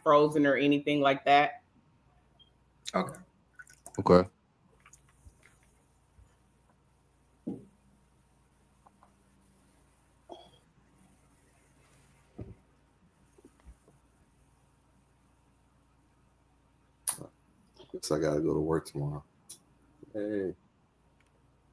frozen or anything like that. Okay. Okay. Guess I gotta go to work tomorrow. Hey.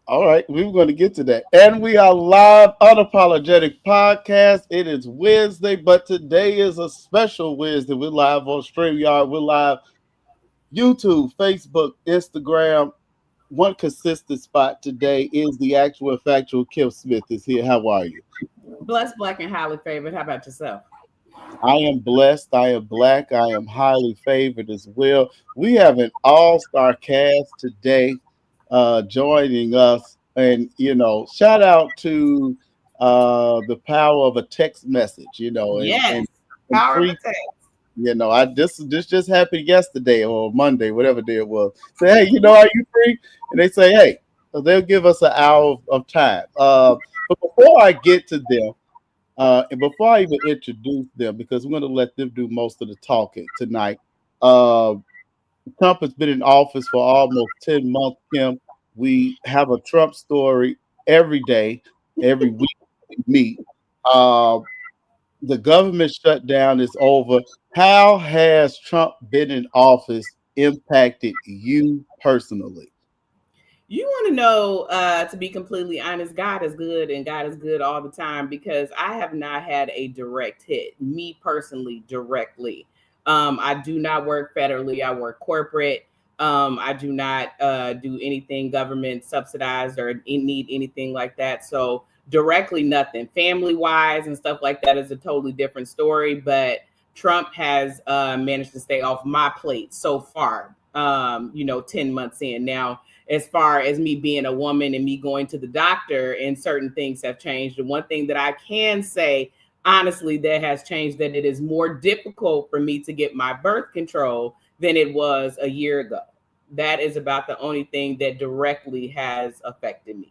All right, we were going to get to that. And we are live, Unapologetic Podcast. It is Wednesday, but today is a special Wednesday. We're live on StreamYard. We're live YouTube, Facebook, Instagram. One consistent spot today is the actual and factual Kim Smith is here. How are you? Blessed, black, and highly favored. How about yourself? I am blessed. I am black. I am highly favored as well. We have an all-star cast today joining us. And, shout out to the power of a text message, Yes, and power of free, the text. this just happened yesterday or Monday, whatever day it was. Say, hey, are you free? And they say, hey, so they'll give us an hour of time. But before I get to them, and before I even introduce them, because we're going to let them do most of the talking tonight, Trump has been in office for almost 10 months, Kim. We have a Trump story every day, every week we meet. The government shutdown is over. How has Trump been in office impacted you personally? You want to know, to be completely honest, God is good and God is good all the time, because I have not had a direct hit, me personally, directly. I do not work federally. I work corporate. I do not do anything government subsidized or need anything like that. So directly nothing. Family wise and stuff like that is a totally different story. But Trump has managed to stay off my plate so far, 10 months in. Now, as far as me being a woman and me going to the doctor, and certain things have changed. The one thing that I can say, honestly, that has changed, that it is more difficult for me to get my birth control than it was a year ago. That is about the only thing that directly has affected me.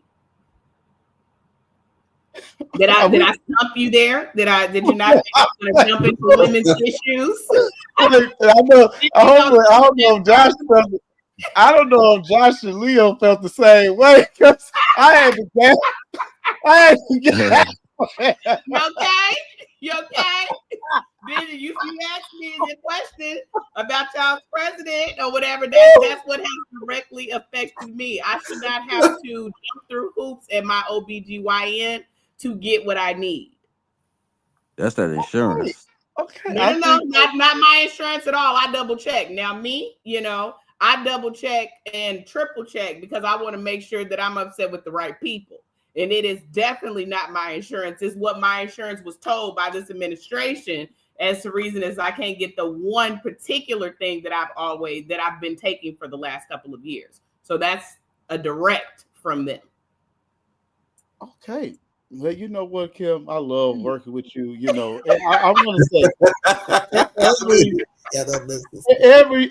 Did I stump you there? Did you not think I was going to jump into women's issues? I don't know if Josh and Leo felt the same way, because I had to get. You okay? Then you asked me the question about y'all's president or whatever. That's what has directly affected me. I should not have to jump through hoops at my OBGYN to get what I need. That's that insurance. Okay. No, not my insurance at all. I double check. Now me, I double check and triple check, because I want to make sure that I'm upset with the right people. And it is definitely not my insurance. It's what my insurance was told by this administration as the reason is I can't get the one particular thing that I've been taking for the last couple of years. So that's a direct from them. Okay. Well, you know what, Kim? I love working with you. And I want to say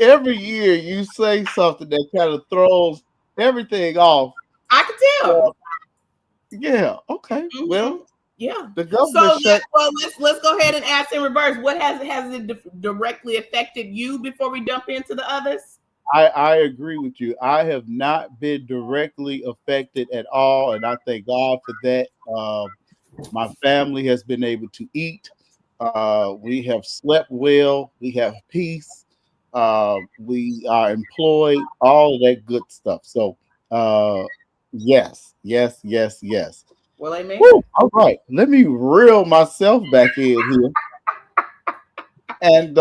every year you say something that kind of throws everything off. I can tell. Yeah. Okay. Mm-hmm. Well. Yeah. The government let's go ahead and ask in reverse. What has it directly affected you before we jump into the others? I agree with you. I have not been directly affected at all, and I thank God for that. My family has been able to eat. We have slept well. We have peace. We are employed. All of that good stuff. So, yes. Well, amen. Woo, all right, let me reel myself back in here. And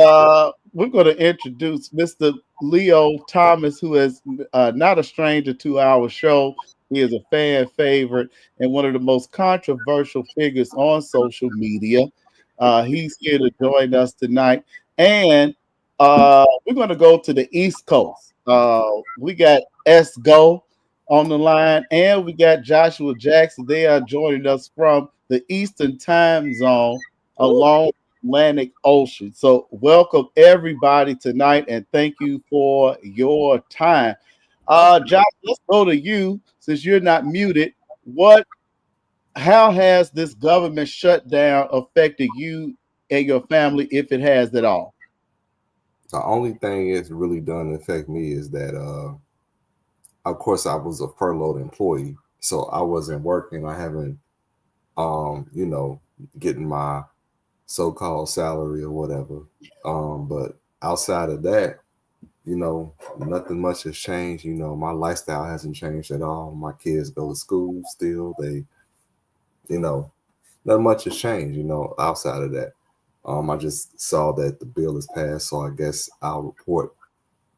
we're going to introduce Mr. Leo Thomas, who is not a stranger to our show. He is a fan favorite and one of the most controversial figures on social media. He's here to join us tonight. And we're going to go to the East Coast. We got S-Go on the line, and we got Joshua Jackson. They are joining us from the Eastern Time Zone along Atlantic Ocean. So welcome everybody tonight, and thank you for your time. Josh, let's go to you since you're not muted. How has this government shutdown affected you and your family, if it has at all? The only thing it's really done to affect me is that, of course, I was a furloughed employee, so I wasn't working. I haven't, you know, getting my so-called salary or whatever. But outside of that, you know, nothing much has changed. You know, my lifestyle hasn't changed at all. My kids go to school still. They, you know, not much has changed. You know, outside of that. I just saw that the bill is passed, so I guess I'll report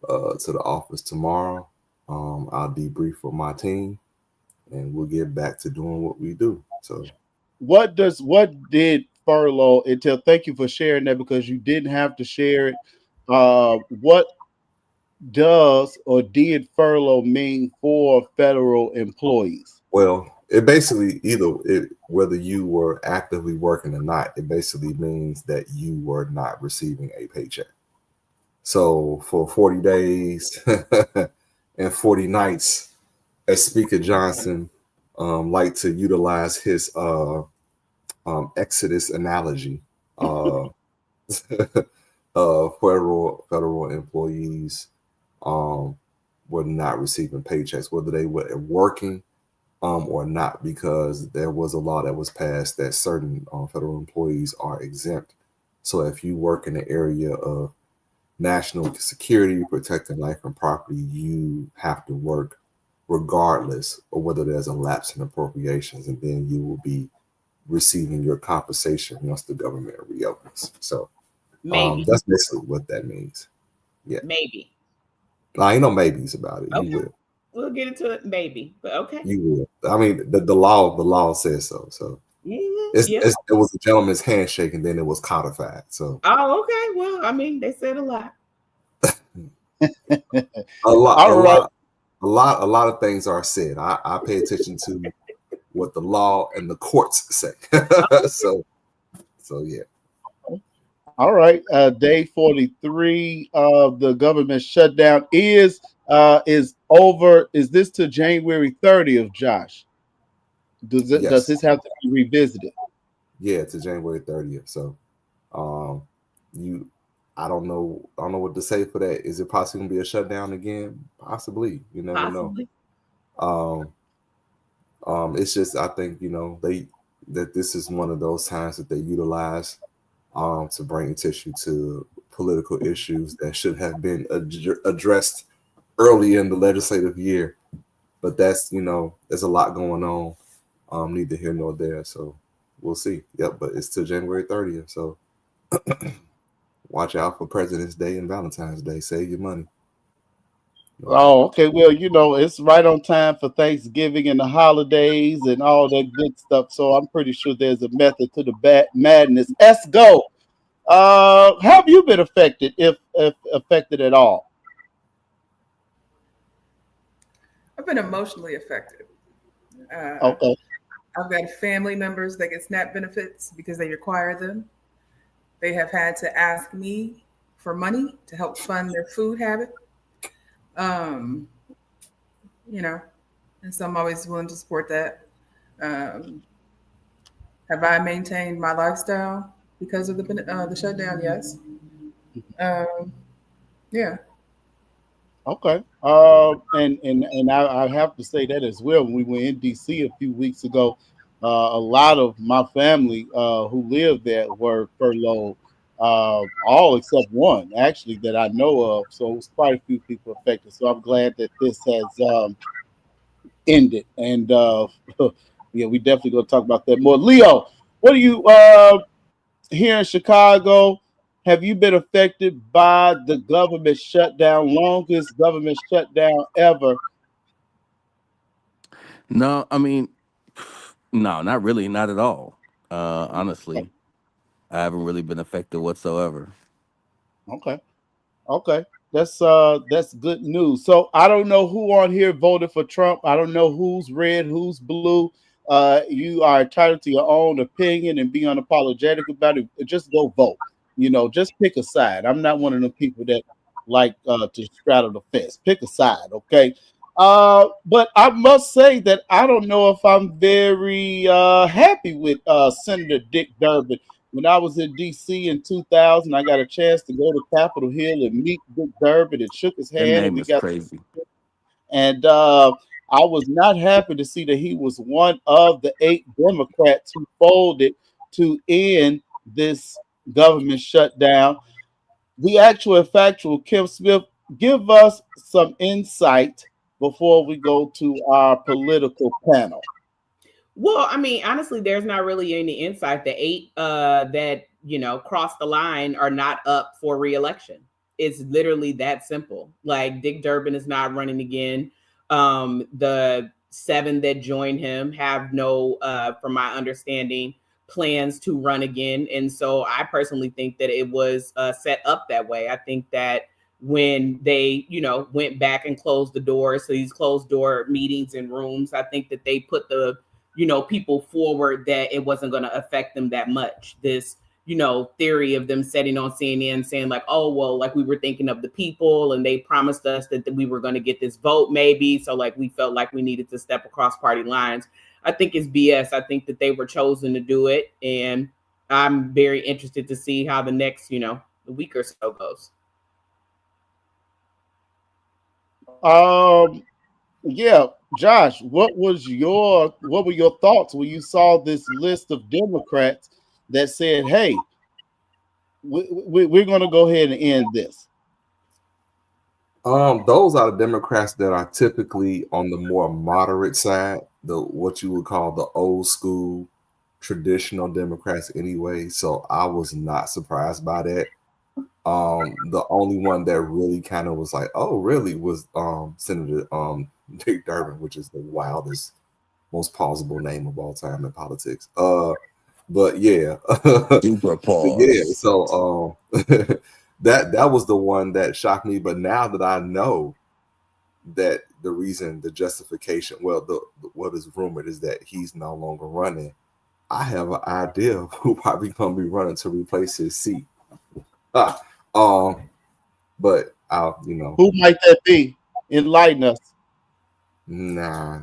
to the office tomorrow. I'll debrief with my team, and we'll get back to doing what we do. So, What did furlough entail? Thank you for sharing that because you didn't have to share it. What does or did furlough mean for federal employees? well, it basically whether you were actively working or not, it basically means that you were not receiving a paycheck. So for 40 days and 40 nights, as Speaker Johnson liked to utilize his Exodus analogy, uh, federal employees um, were not receiving paychecks, whether they were working or not, because there was a law that was passed that certain federal employees are exempt. So if you work in the area of national security, protecting life and property, you have to work regardless of whether there's a lapse in appropriations, and then you will be receiving your compensation once the government reopens. So Maybe. that's basically what that means. Yeah. Maybe. Now, ain't no maybes about it. You Okay. will. We'll get into it. Maybe. But okay. You will. I mean, the law says so. So Yeah. it was a gentleman's handshake, and then it was codified. So Oh, okay. Well, I mean, they said a lot. a lot, All a right. lot, a lot of things are said. I pay attention to what the law and the courts say. so yeah. All right. Day 43 of the government shutdown is over. Is this to January 30th, Josh? Does Yes. this have to be revisited? Yeah, to January 30th. So um you I don't know what to say for that. Is it possibly gonna be a shutdown again? Possibly. You never know. Possibly. Um it's just, I think, that this is one of those times that they utilize to bring attention to political issues that should have been addressed early in the legislative year. But there's a lot going on. Neither here nor there. So we'll see. Yep, but it's till January 30th. So watch out for President's Day and Valentine's Day. Save your money. Oh, okay. Well, it's right on time for Thanksgiving and the holidays and all that good stuff. So I'm pretty sure there's a method to the madness. Let's go. Have you been affected, if affected at all? I've been emotionally affected. Uh, Okay. I've got family members that get SNAP benefits because they require them. They have had to ask me for money to help fund their food habit. Um, you know, and so I'm always willing to support that. Um, have I maintained my lifestyle because of the shutdown? Yes. Um, yeah. Okay. And I have to say that as well. When we were in DC a few weeks ago, a lot of my family who lived there were furloughed. All except one, actually, that I know of. So it was quite a few people affected. So I'm glad that this has ended. And yeah, we definitely going to talk about that more. Leo, what do you here in Chicago? Have you been affected by the government shutdown? Longest government shutdown ever. No, I mean, no, not really, not at all. Honestly, I haven't really been affected whatsoever. Okay. Okay. That's good news. So I don't know who on here voted for Trump. I don't know who's red, who's blue. You are entitled to your own opinion and be unapologetic about it. Just go vote. Just pick a side. I'm not one of the people that like to straddle the fence. Pick a side, okay? But I must say that I don't know if I'm very happy with Senator Dick Durbin. When I was in DC in 2000, I got a chance to go to Capitol Hill and meet Dick Durbin and shook his That hand, and name we is got crazy. and I was not happy to see that he was one of the 8 Democrats who folded to end this government shutdown. The actual and factual, Kim Smith, give us some insight before we go to our political panel. Well, I mean, honestly, there's not really any insight. The eight that crossed the line are not up for reelection. It's literally that simple. Like Dick Durbin is not running again. The seven that joined him have no, from my understanding, plans to run again. And so I personally think that it was set up that way. I think that when they, went back and closed the doors, so these closed door meetings and rooms, I think that they put the people forward that it wasn't going to affect them that much. This, theory of them sitting on CNN saying like, oh, well, like we were thinking of the people and they promised us that we were going to get this vote maybe. So like we felt like we needed to step across party lines. I think it's BS. I think that they were chosen to do it. And I'm very interested to see how the next, the week or so goes. Um, yeah, Josh, what were your thoughts when you saw this list of Democrats that said, "Hey, we're going to go ahead and end this"? Those are the Democrats that are typically on the more moderate side, the what you would call the old school traditional Democrats anyway. So I was not surprised by that. The only one that really kind of was like, oh, really, was Senator Dick Durbin, which is the wildest, most plausible name of all time in politics. But yeah, Super yeah. pause. So that was the one that shocked me. But now that I know that the reason, the justification, well, the what is rumored is that he's no longer running. I have an idea of who probably gonna be running to replace his seat. Ah, but I'll, Who might that be? Enlighten us. nah,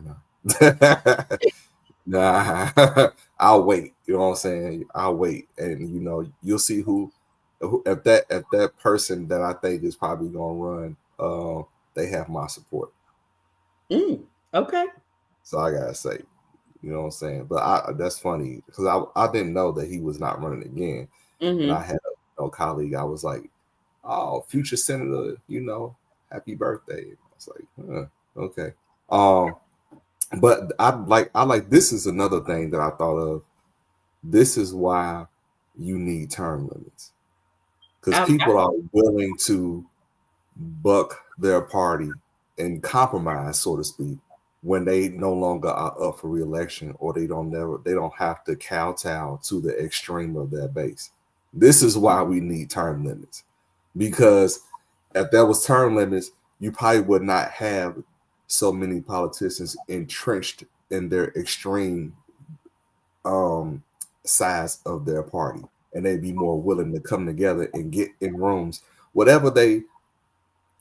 nah. I'll wait. You know what I'm saying? I'll wait, and you'll see who if that person that I think is probably gonna run. They have my support. Okay. So I gotta say, you know what I'm saying. But that's funny because I didn't know that he was not running again, and I Mm-hmm. had a colleague. I was like, oh, future senator, happy birthday. I was like, okay. Um, but I like this is another thing that I thought of. This is why you need term limits because people are willing to buck their party and compromise, so to speak, when they no longer are up for reelection or they don't have to kowtow to the extreme of their base. This is why we need term limits because if there was term limits, you probably would not have so many politicians entrenched in their extreme um, size of their party, and they'd be more willing to come together and get in rooms, whatever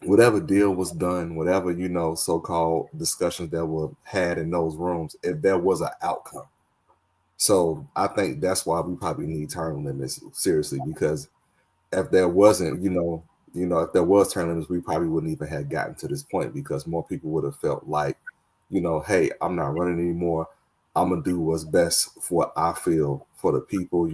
whatever deal was done, whatever so-called discussions that were had in those rooms, if there was an outcome. So I think that's why we probably need term limits seriously because if there wasn't, if there was term limits, we probably wouldn't even have gotten to this point because more people would have felt like, hey, I'm not running anymore. I'm gonna do what's best for what I feel for the people.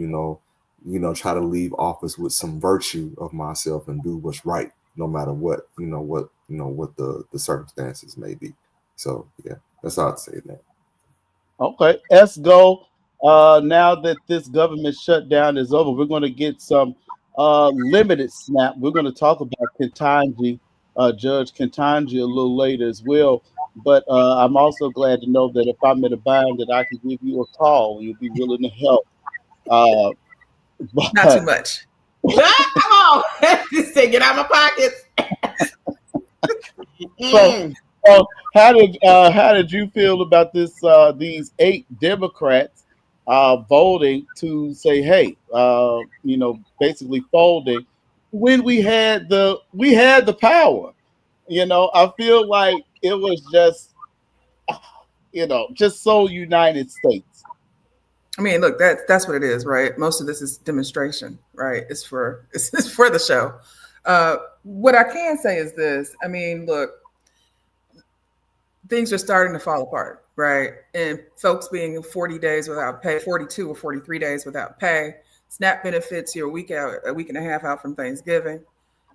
Try to leave office with some virtue of myself and do what's right, no matter what the circumstances may be. So yeah, that's how I'd say that. Okay, let's go. Now that this government shutdown is over, we're going to get some limited snap. We're going to talk about Ketanji, Judge Ketanji, a little later as well. But I'm also glad to know that if I'm in a bind, that I can give you a call. You'll be willing to help. Uh, Not too but much. Come on. Just say, get out of my pockets. so, Mm. so how did you feel about this? These 8 Democrats voting to say, "Hey, basically folding," when we had the power. I feel like it was just so United States. I mean, look, that's what it is, right? Most of this is demonstration, right? It's for the show. What I can say is this. I mean, look, things are starting to fall apart, right? And folks being 40 days without pay, 42 or 43 days without pay, SNAP benefits, you're a week and a half out from Thanksgiving.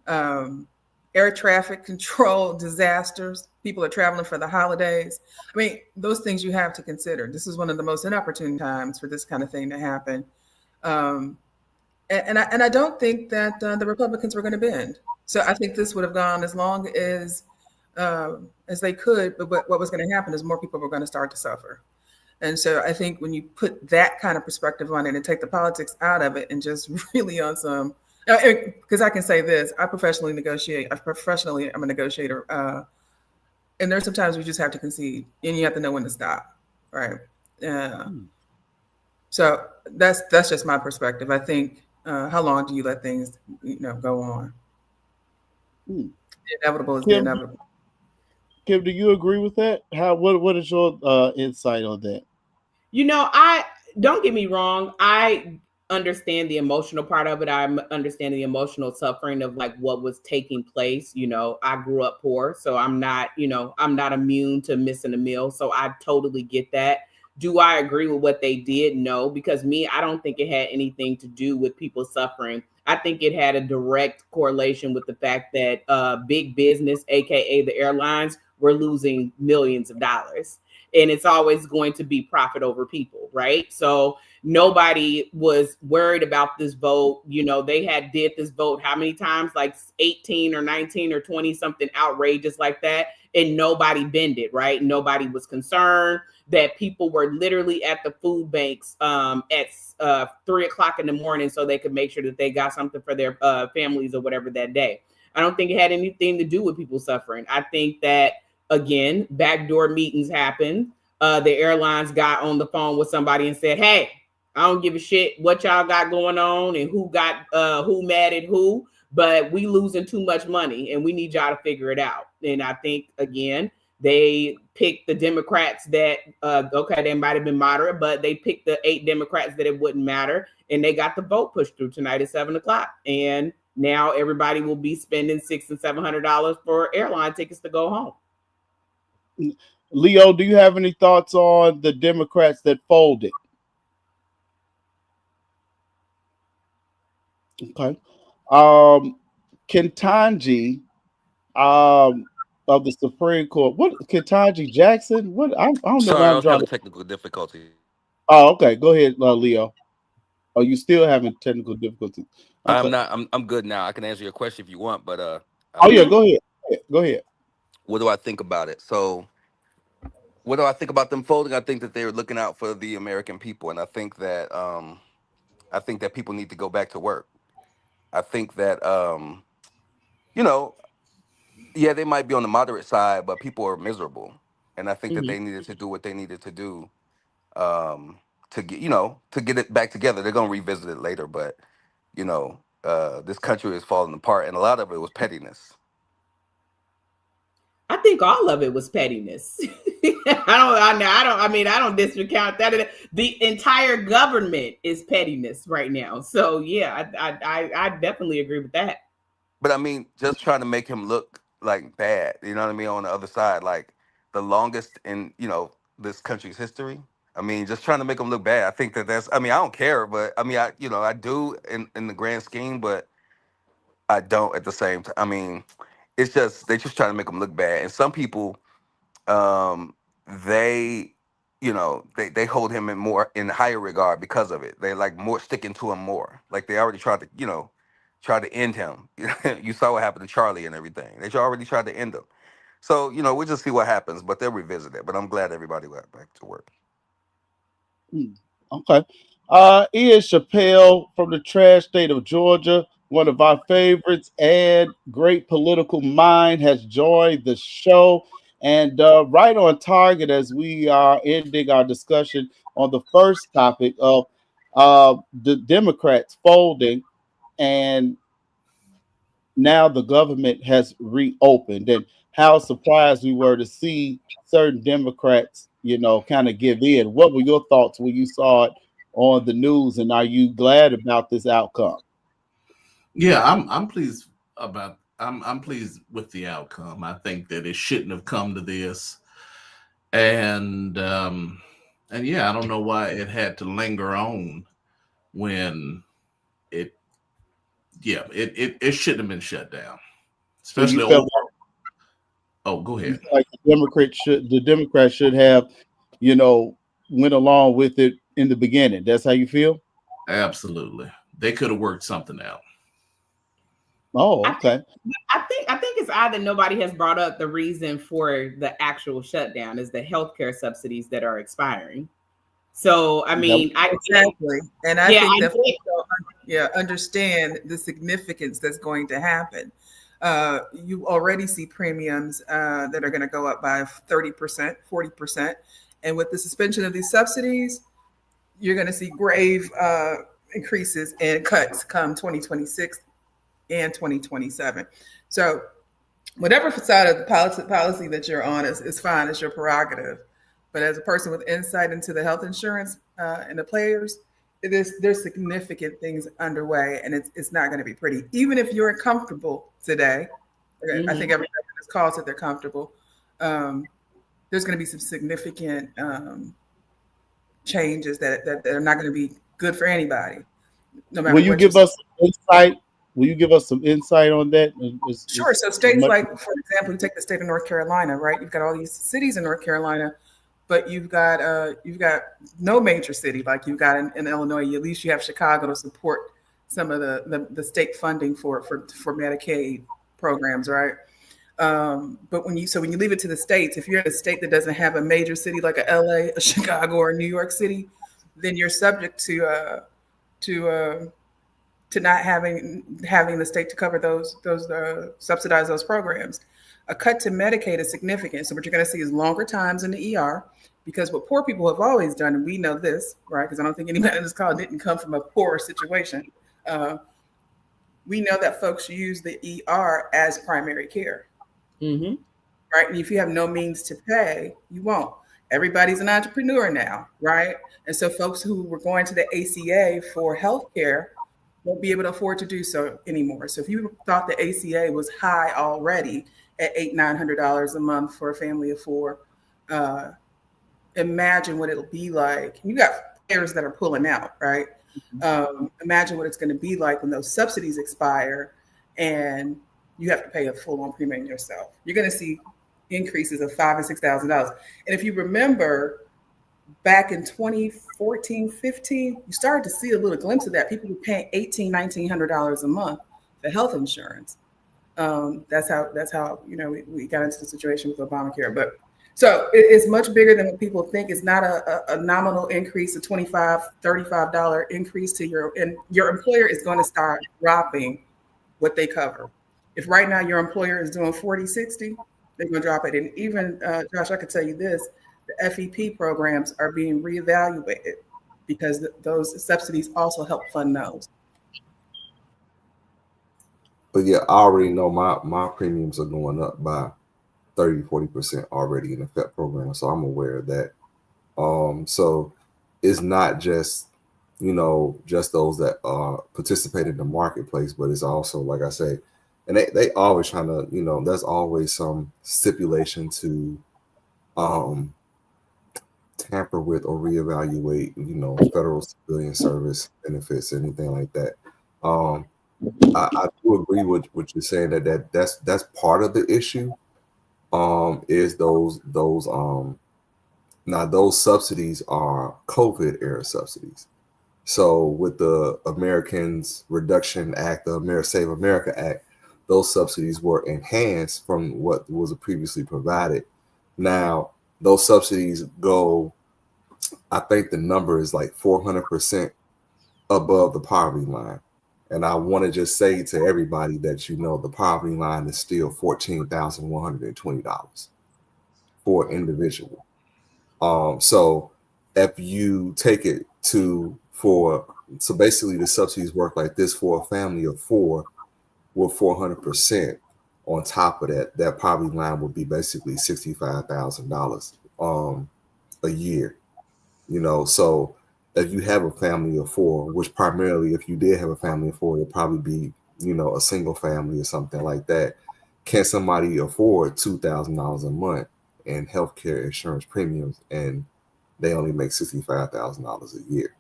Um, Air traffic control disasters. People are traveling for the holidays. I mean, those things you have to consider. This is one of the most inopportune times for this kind of thing to happen. Um, and I don't think that the Republicans were going to bend. So I think this would have gone as they could. But what was going to happen is more people were going to start to suffer. And so I think when you put that kind of perspective on it and take the politics out of it and just really on some, because I can say this, I professionally negotiate. I'm a negotiator, and there's sometimes we just have to concede, and you have to know when to stop, right? Uh, so that's just my perspective. I think how long do you let things go on? Hmm. The inevitable is the Kim, inevitable. Kim, do you agree with that? What is your insight on that? I don't get me wrong. I understand the emotional part of it. I understand the emotional suffering of like what was taking place. I grew up poor, so I'm not immune to missing a meal. So I totally get that. Do I agree with what they did? No, because I don't think it had anything to do with people suffering. I think it had a direct correlation with the fact that big business, aka the airlines, were losing millions of dollars, and it's always going to be profit over people, right? So nobody was worried about this vote. They had did this vote how many times? Like 18 or 19 or 20, something outrageous like that, and nobody bended, right? Nobody was concerned that people were literally at the food banks at 3 o'clock in the morning so they could make sure that they got something for their families or whatever that day. I don't think it had anything to do with people suffering. I think that, again, backdoor meetings happened. The airlines got on the phone with somebody and said, "Hey, I don't give a shit what y'all got going on and who mad at who, but we losing too much money and we need y'all to figure it out." And I think, again, they picked the Democrats that okay, they might have been moderate, but they picked the 8 Democrats that it wouldn't matter, and they got the vote pushed through tonight at 7 o'clock. And now everybody will be spending $600 and $700 for airline tickets to go home. Leo, do you have any thoughts on the Democrats that folded? Okay. Ketanji of the Supreme Court. What Ketanji Jackson? What I don't know why Sorry, I I'm was drawing. having technical difficulties. Oh, okay. Go ahead, Leo. Oh, you still having technical difficulties? I'm Okay. not. I'm good now. I can answer your question if you want, but Oh I'll yeah, be. go ahead. Go ahead. What do I think about it? So, what do I think about them folding? I think that they're looking out for the American people, and I think that people need to go back to work. I think that you know, yeah, they might be on the moderate side, but people are miserable, and I think that Mhm. they needed to do what they needed to do um, to get to get it back together. They're gonna revisit it later, but this country is falling apart, and a lot of it was pettiness. I think all of it was pettiness. I don't discount that. The entire government is pettiness right now. So yeah, I definitely agree with that. But I mean, just trying to make him look like bad, you know what I mean? On the other side, like the longest in this country's history. I mean, just trying to make him look bad. I think that that's. I mean, I don't care, but I mean, I do in the grand scheme, but I don't at the same time. I mean, it's just they just trying to make him look bad, and some people um they they hold him in higher regard because of it. They like more sticking to him more, like they already tried to try to end him. You saw what happened to Charlie and everything. They already tried to end him. So we'll just see what happens, but they'll revisit it. But I'm glad everybody went back to work. Hmm, okay. Ian Chappelle from the trash state of Georgia, one of our favorites and great political mind, has joined the show. And right on target as we are ending our discussion on the first topic of the Democrats folding, and now the government has reopened, and how surprised we were to see certain Democrats, kind of give in. What were your thoughts when you saw it on the news, and are you glad about this outcome? Yeah, I'm pleased about I'm pleased with the outcome. I think that it shouldn't have come to this, and and yeah, I don't know why it had to linger on when it it shouldn't have been shut down, So you especially felt over. Oh, go you ahead. feel like the Democrats should have, you know, went along with it in the beginning. That's how you feel? Absolutely, they could have worked something out. Oh, I think okay. I think it's odd that nobody has brought up the reason for the actual shutdown is the healthcare subsidies that are expiring. So I That mean, I get, Exactly. And I yeah, think I that get. folks don't understand the significance that's going to happen. You already see premiums that are going to go up by 30%, 40%. And with the suspension of these subsidies, you're going to see grave increases and cuts come 2026 and 2027. So whatever side of the policy that you're on is fine. It's your prerogative. But as a person with insight into the health insurance and the players, there's significant things underway, and it's not going to be pretty. Even if you're comfortable today, I think Mhm. everybody on this call said they're comfortable. Um, there's going to be some significant changes that are not going to be good for anybody, no matter will you what you give say. us some insight? Will you give us some insight on that? Sure. So As states much. like, for example, you take the state of North Carolina, right? You've got all these cities in North Carolina, but you've got no major city like you've got in Illinois. At least you have Chicago to support some of the state funding for Medicaid programs, right? But when you leave it to the states, if you're in a state that doesn't have a major city like a LA, a Chicago, or a New York City, then you're subject to not having the state to cover those subsidize those programs. A cut to Medicaid is significant. So what you're going to see is longer times in the ER, because what poor people have always done, and we know this, right? Because I don't think anybody in this call didn't come from a poor situation. Uh, we know that folks use the ER as primary care, Mhm. right? And if you have no means to pay, you won't. Everybody's an entrepreneur now, right? And so folks who were going to the ACA for healthcare won't be able to afford to do so anymore. So if you thought the ACA was high already at $800-900 a month for a family of four, uh, imagine what it'll be like. You got players that are pulling out, right? Imagine what it's going to be like when those subsidies expire and you have to pay a full-on premium yourself. You're going to see increases of $5,000 and $6,000. And if you remember, back in 2014, 15, you started to see a little glimpse of that. People were paying $1,800, $1,900 a month for health insurance. That's how we got into the situation with Obamacare. But so it's much bigger than what people think. It's not a nominal increase, a $25, $35 increase to your employer is going to start dropping what they cover. If right now your employer is doing 40, 60, they're going to drop it. And even, Josh, I could tell you this, the FEP programs are being reevaluated because those subsidies also help fund those. But yeah, I already know my premiums are going up by 30-40% already in the FEP program, so I'm aware of that. So it's not just just those that participate in the marketplace, but it's also, like I say, and they always trying to, there's always some stipulation to um tamper with or reevaluate, federal civilian service benefits, anything like that. Um, I do agree with what you're saying, that's part of the issue. Is those now those subsidies are COVID era subsidies. So with the Americans Reduction Act, the Save America Act, those subsidies were enhanced from what was previously provided. Now those subsidies go, I think the number is like 400% above the poverty line. And I want to just say to everybody that the poverty line is still $14,120 for an individual. So if you take it so basically the subsidies work like this: for a family of four with 400%, on top of that, that poverty line would be basically $65,000 a year. So if you have a family of four, which primarily, if you did have a family of four, it'd probably be, a single family or something like that. Can somebody afford $2,000 a month in healthcare insurance premiums, and they only make $65,000 a year?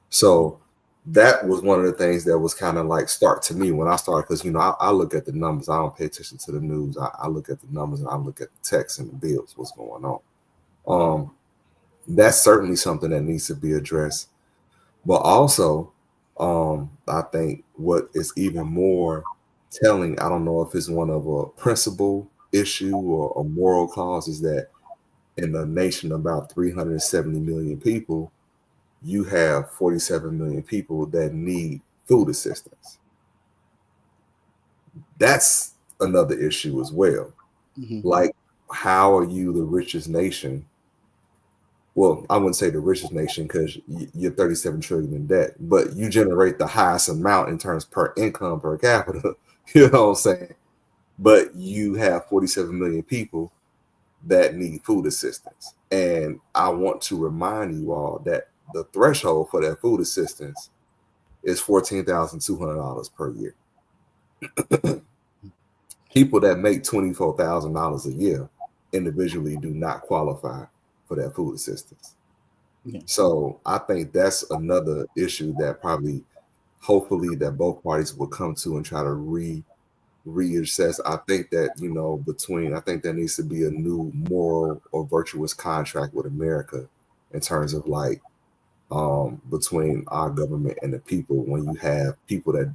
So that was one of the things that was kind of like start to me when I started, because I look at the numbers. I don't pay attention to the news. I look at the numbers and I look at the text and the bills, what's going on. That's certainly something that needs to be addressed. But also, I think what is even more telling, I don't know if it's one of a principle issue or a moral cause, is that in a nation of about 370 million people, you have 47 million people that need food assistance. That's another issue as well. Mm-hmm. Like, how are you the richest nation? Well, I wouldn't say the richest nation, because you're 37 trillion in debt, but you generate the highest amount in terms per income per capita. You know what I'm saying? But you have 47 million people that need food assistance. And I want to remind you all that the threshold for that food assistance is $14,200 per year. People that make $24,000 a year individually do not qualify for that food assistance. Yeah. So I think that's another issue that probably, hopefully, that both parties will come to and try to reassess. I think that, I think there needs to be a new moral or virtuous contract with America, in terms of like, between our government and the people. When you have people that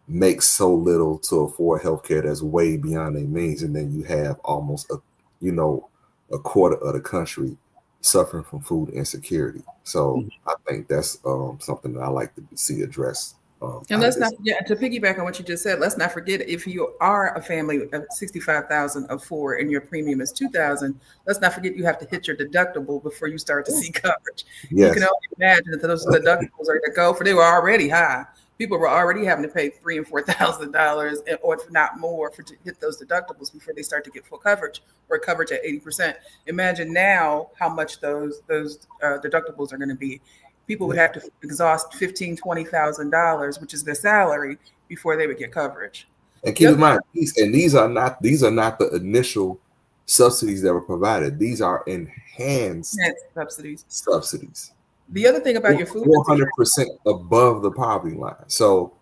make so little to afford healthcare that's way beyond their means, and then you have almost a quarter of the country suffering from food insecurity. So I think that's something that I like to see addressed. And Out of let's this. not forget, to piggyback on what you just said, let's not forget, if you are a family of 65,000 of four and your premium is 2,000, let's not forget you have to hit your deductible before you start to see coverage. You can Yes. only imagine that those deductibles are to go for, they were already high. People were already having to pay $3,000 and $4,000, or if not more, to hit those deductibles before they start to get full coverage, or coverage at 80%. Imagine now how much those deductibles are going to be. People would have to exhaust $15,000, $20,000, which is their salary, before they would get coverage. And The keep in other mind, these are not the initial subsidies that were provided. These are enhanced subsidies. subsidies, The other thing about your food insecurity, 400% above the poverty line. So,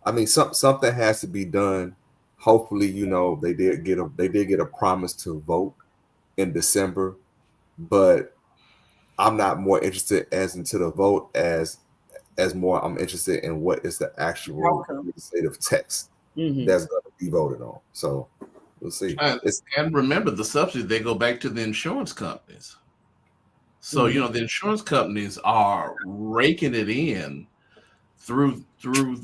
I mean, something has to be done. Hopefully, they did get a promise to vote in December, but I'm not more interested as into the vote as more I'm interested in what is the actual outcome. legislative text Mm-hmm. that's going to be voted on. So we'll see. And remember, the subsidies, they go back to the insurance companies. So the insurance companies are raking it in through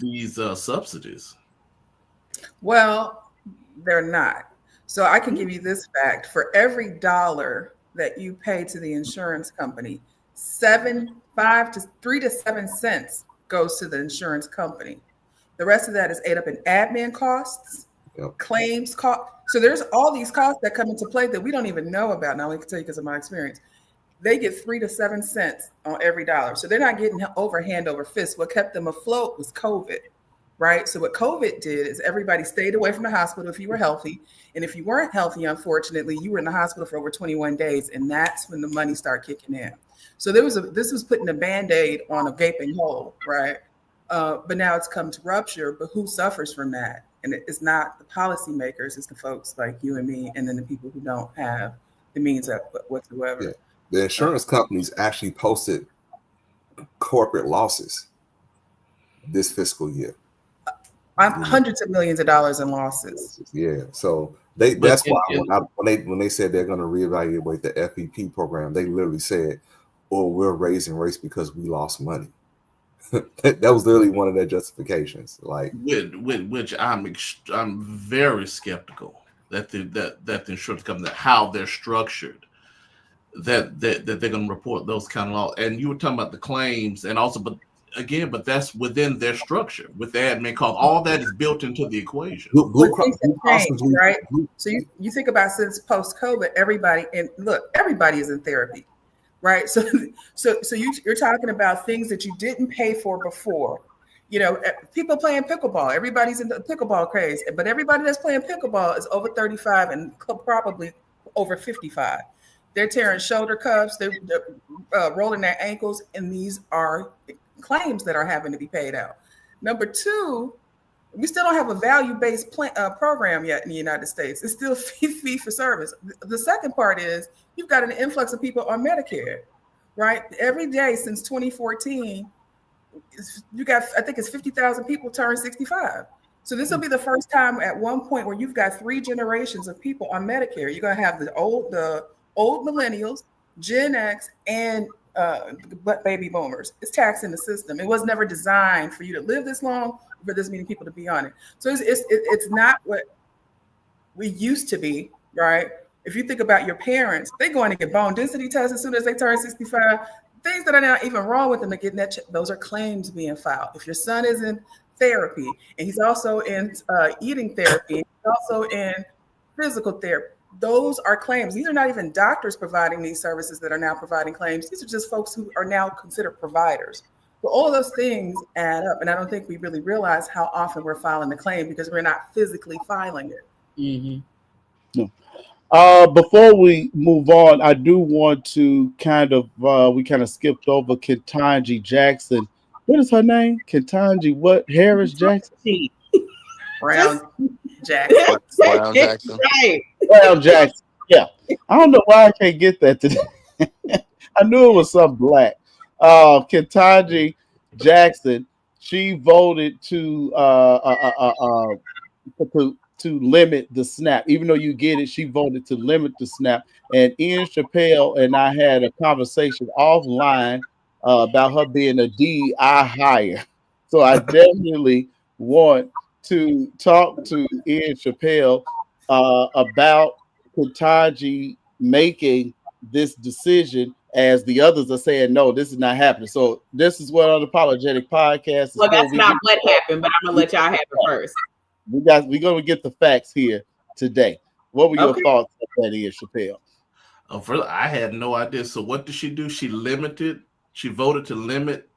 these subsidies. Well, they're not. So I can give you this fact: for every dollar that you pay to the insurance company, 3 to 7 cents goes to the insurance company. The rest of that is ate up in admin costs, Yep. claims cost. So there's all these costs that come into play that we don't even know about. Now, I can tell you because of my experience. They get 3 to 7 cents on every dollar. So they're not getting over hand over fist. What kept them afloat was COVID, right? So what COVID did is everybody stayed away from the hospital if you were healthy. And if you weren't healthy, unfortunately, you were in the hospital for over 21 days. And that's when the money started kicking in. So this was putting a Band-Aid on a gaping hole, right? But now it's come to rupture. But who suffers from that? And it's not the policymakers, it's the folks like you and me, and then the people who don't have the means of whatsoever. Yeah. The insurance companies actually posted corporate losses this fiscal year. Hundreds of millions of dollars in losses. Yeah. So But that's why when they said they're going to reevaluate the FEP program, they literally said, "Oh, we're raising rates because we lost money." That was literally one of their justifications. Like, which I'm very skeptical that the insurance company, how they're structured, that they're going to report those kind of laws. And you were talking about the claims, and also, but that's within their structure with the admin cost. All that is built into the equation. Blue Cross, Things have changed, right? So you think about, since post-COVID, everybody is in therapy. right? So you're talking about things that you didn't pay for before. People playing pickleball. Everybody's in the pickleball craze, but everybody that's playing pickleball is over 35 and probably over 55. They're tearing shoulder cuffs. They're rolling their ankles, and these are claims that are having to be paid out. Number two, we still don't have a value-based program yet in the United States. It's still fee for service. The second part is you've got an influx of people on Medicare, right? Every day since 2014, you got, I think it's 50,000 people turn 65. So this will be the first time at one point where you've got three generations of people on Medicare. You're going to have the old millennials, Gen X, and baby boomers. It's taxing the system. It was never designed for you to live this long, for this many people to be on it. So it's not what we used to be, right? If you think about your parents, they going to get bone density tests as soon as they turn 65. Things that are not even wrong with them are getting that. Those are claims being filed. If your son is in therapy and he's also in eating therapy, he's also in physical therapy, those are claims. These are not even doctors providing these services that are now providing claims. These are just folks who are now considered providers. So all of those things add up. And I don't think we really realize how often we're filing the claim because we're not physically filing it. Mm-hmm. Before we move on, I do want to we kind of skipped over Ketanji Jackson. What is her name? Ketanji what? Harris Jackson? Brown Jackson. Brown Jackson. Right. Brown Jackson. Yeah. I don't know why I can't get that today. I knew it was some black. Ketanji Jackson, she voted to limit the snap. Even though you get it, she voted to limit the snap. And Ian Chappelle and I had a conversation offline about her being a DEI hire. So I definitely want to talk to Ian Chappelle about Ketanji making this decision as the others are saying, no, this is not happening. So this is what Unapologetic podcast is. Well, that's not what happened, but I'm going to let y'all have it first. We're going to get the facts here today. What were your thoughts on that, Ian Chappelle? I had no idea. So what did she do? She voted to limit.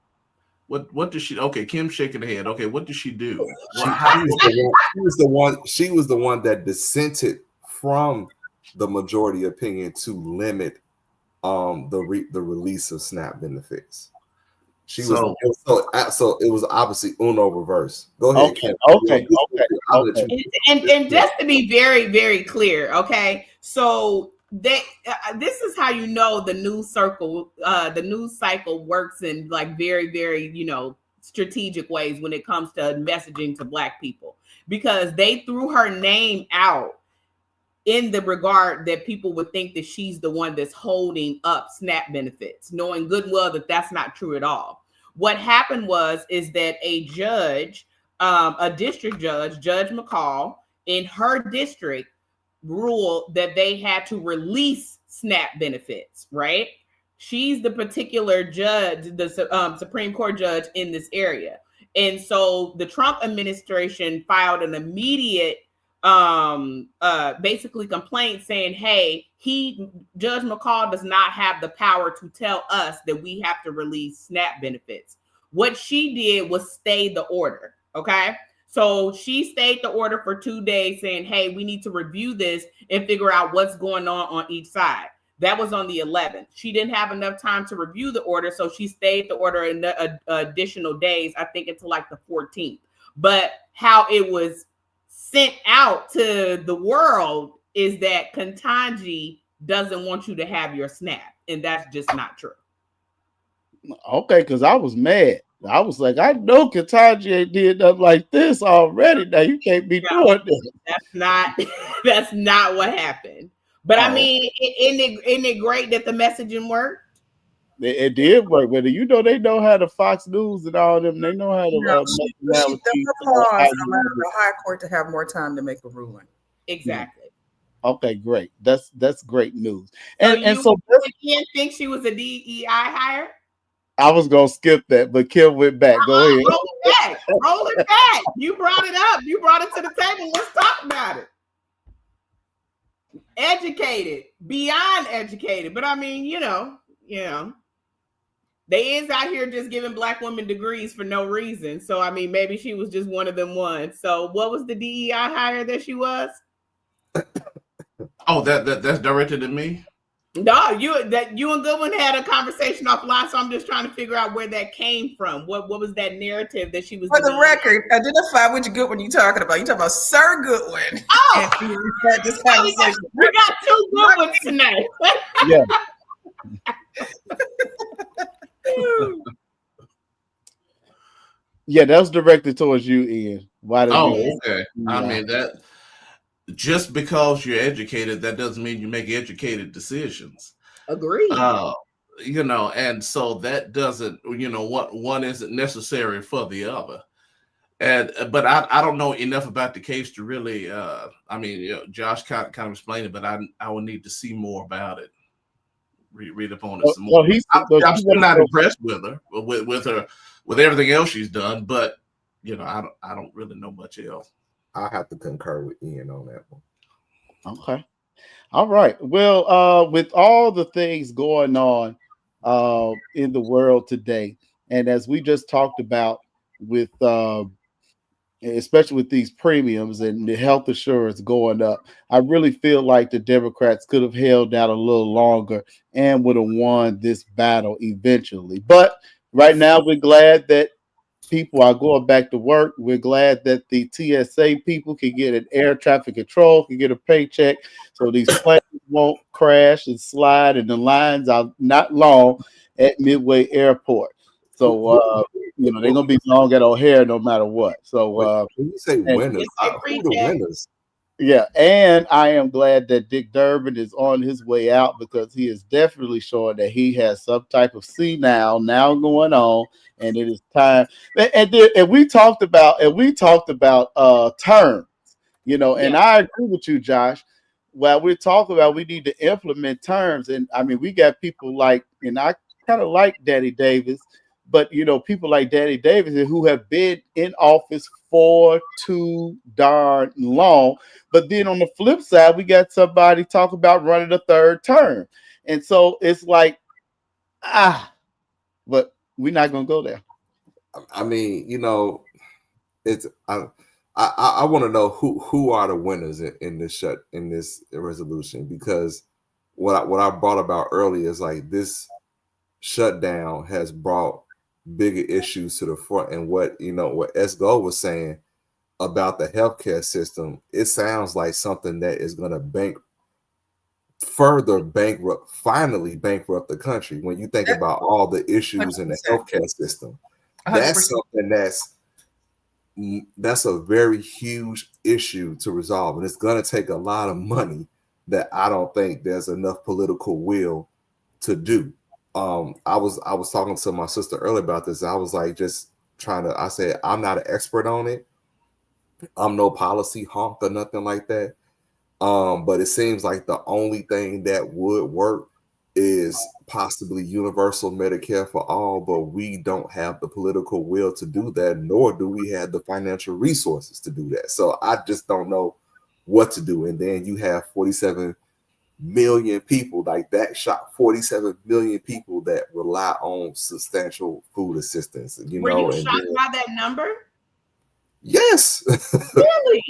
What did she? Okay, Kim's shaking her head. Okay, what did she do? She was the one that dissented from the majority opinion to limit the release of SNAP benefits. So it was obviously Uno reverse. Go ahead, Kim. Okay. And just to be very, very clear, okay. So this is how you know the news cycle works in like very, very, strategic ways when it comes to messaging to Black people, because they threw her name out in the regard that people would think that she's the one that's holding up SNAP benefits, knowing good and well that that's not true at all. What happened is that a judge, a district judge, Judge McCall, in her district ruled that they had to release SNAP benefits, right? She's the particular judge, the Supreme Court judge in this area. And so the Trump administration filed an immediate basically complaint saying, hey, Judge McCall does not have the power to tell us that we have to release SNAP benefits. What she did was stay the order. Okay. So she stayed the order for 2 days saying, hey, we need to review this and figure out what's going on each side. That was on the 11th. She didn't have enough time to review the order. So she stayed the order in additional days, I think until like the 14th. But how it was sent out to the world is that Ketanji doesn't want you to have your SNAP. And that's just not true. Okay, because I was mad. I was like, I know Ketanji ain't did nothing like this already. Now you can't be doing this. That's not what happened. But I mean, isn't it great that the messaging worked? It did work, but they know how to Fox News and all them. They know how to. The pause allowed the high court to have more time to make a ruling. Exactly. Okay, great. That's great news. So you think she was a DEI hire? I was gonna skip that, but Kim went back. Go ahead. Roll it back. You brought it up. You brought it to the table. Let's talk about it. Educated, beyond educated, but I mean, you know, they is out here just giving black women degrees for no reason. So I mean, maybe she was just one of them ones. So what was the DEI hire that she was? Oh, that's directed at me. No, you and Goodwin had a conversation offline, so I'm just trying to figure out where that came from. What was that narrative that she was? For the record, identify which Goodwin you talking about. You talking about Sir Goodwin? Oh, and we had this conversation. we got two good ones tonight. Yeah. Yeah, that was directed towards you, Ian. Why did Oh, you? okay. I mean that just because you're educated, that doesn't mean you make educated decisions. Agreed. You know, and so that doesn't, what one isn't necessary for the other. And but I don't know enough about the case to really. I mean, Josh kind of explained it, but I will need to see more about it. Read up on it some more. I'm still not impressed with her, with everything else she's done, but I don't really know much else. I have to concur with Ian on that one. Okay. All right. Well, with all the things going on in the world today, and as we just talked about with especially with these premiums and the health insurance going up, I really feel like the Democrats could have held out a little longer and would have won this battle eventually. But right now, we're glad that people are going back to work. We're glad that the TSA people can get an air traffic control, can get a paycheck, so these planes won't crash and slide, and the lines are not long at Midway Airport. So they're gonna be long at O'Hare no matter what. So when you say winners, who the winners? Yeah, and I am glad that Dick Durbin is on his way out because he is definitely showing that he has some type of senile now going on, and it is time. And we talked about terms, and I agree with you, Josh. Well, we're talking about we need to implement terms, and I mean we got people like, and I kind of like Danny Davis, but people like Danny Davis who have been in office for too darn long. But then on the flip side, we got somebody talk about running a third term, and so it's like, but we're not gonna go there. I mean, it's I want to know who are the winners in this resolution, because what I brought about earlier is like this shutdown has brought bigger issues to the front, and what Esgo was saying about the healthcare system, it sounds like something that is going to finally bankrupt the country. When you think about all the issues in the healthcare system, 100%. That's something that's a very huge issue to resolve, and it's going to take a lot of money that I don't think there's enough political will to do. I was talking to my sister earlier about this. I was like, I said, I'm not an expert on it. I'm no policy hawk or nothing like that. But it seems like the only thing that would work is possibly universal Medicare for all, but we don't have the political will to do that, nor do we have the financial resources to do that. So I just don't know what to do. And then you have 47 million people, like that shot 47 million people that rely on substantial food assistance. Were you shocked by that number? Yes. Really?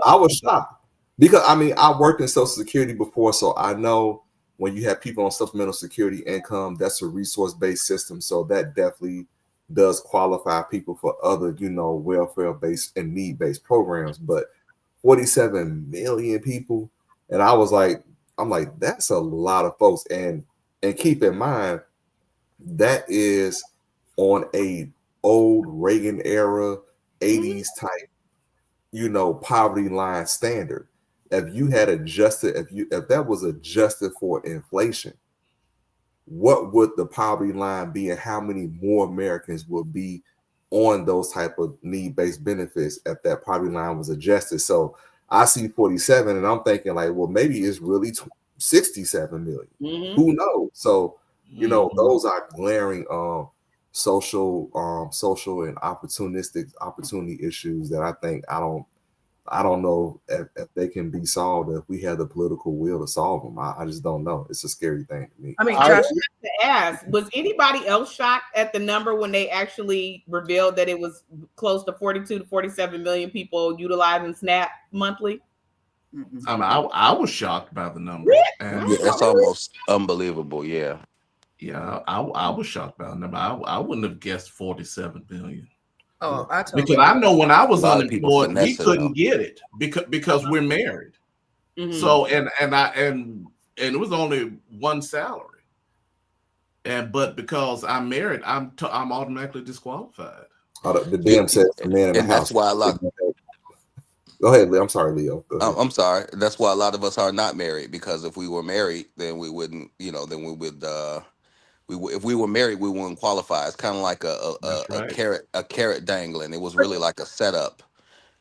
I was shocked. Because I worked in Social Security before, so I know when you have people on supplemental security income, that's a resource-based system. So that definitely does qualify people for other, welfare-based and need-based programs. But 47 million people, and I'm like, that's a lot of folks. And keep in mind, that is on a old Reagan era, 80s type, poverty line standard. If you had adjusted, if that was adjusted for inflation, what would the poverty line be, and how many more Americans would be on those type of need-based benefits if that poverty line was adjusted? So I see 47 and I'm thinking like, well, maybe it's really 67 million. Mm-hmm. Who knows? So, those are glaring social and opportunity issues that I think I don't know if they can be solved if we have the political will to solve them. I just don't know. It's a scary thing to me. I mean, I Josh, have to ask, was anybody else shocked at the number when they actually revealed that it was close to 42 to 47 million people utilizing SNAP monthly? I was shocked by the number, Really? Yeah, and that's Wow. almost unbelievable. Yeah. yeah, I was shocked by the number. I wouldn't have guessed 47 million. oh, I Because totally I agree. know when I A was lot of people unemployed, we finessing couldn't though. get it because we're married. Mm-hmm. So and it was only one salary, but because I'm married, I'm automatically disqualified. The Yeah, DM says the man in the and that's house. why a lot. Go ahead, Leo. I'm sorry, Leo. Go ahead. I'm sorry. That's why a lot of us are not married, because if we were married, then we wouldn't. Then we would. If we were married, we wouldn't qualify. It's kind of like That's a right. carrot dangling. It was really like a setup.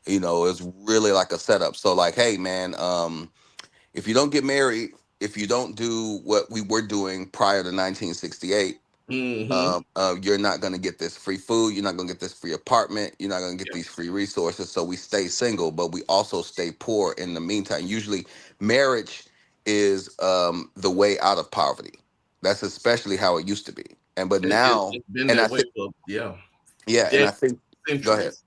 It's really like a setup. So like, hey man, if you don't get married, if you don't do what we were doing prior to 1968, Mm-hmm. you're not going to get this free food. You're not going to get this free apartment. You're not going to get Yeah. these free resources. So we stay single, but we also stay poor in the meantime. Usually, marriage is the way out of poverty. That's especially how it used to be. And but now, It's been and I that way think, for yeah, and yeah, I think, go ahead, centuries.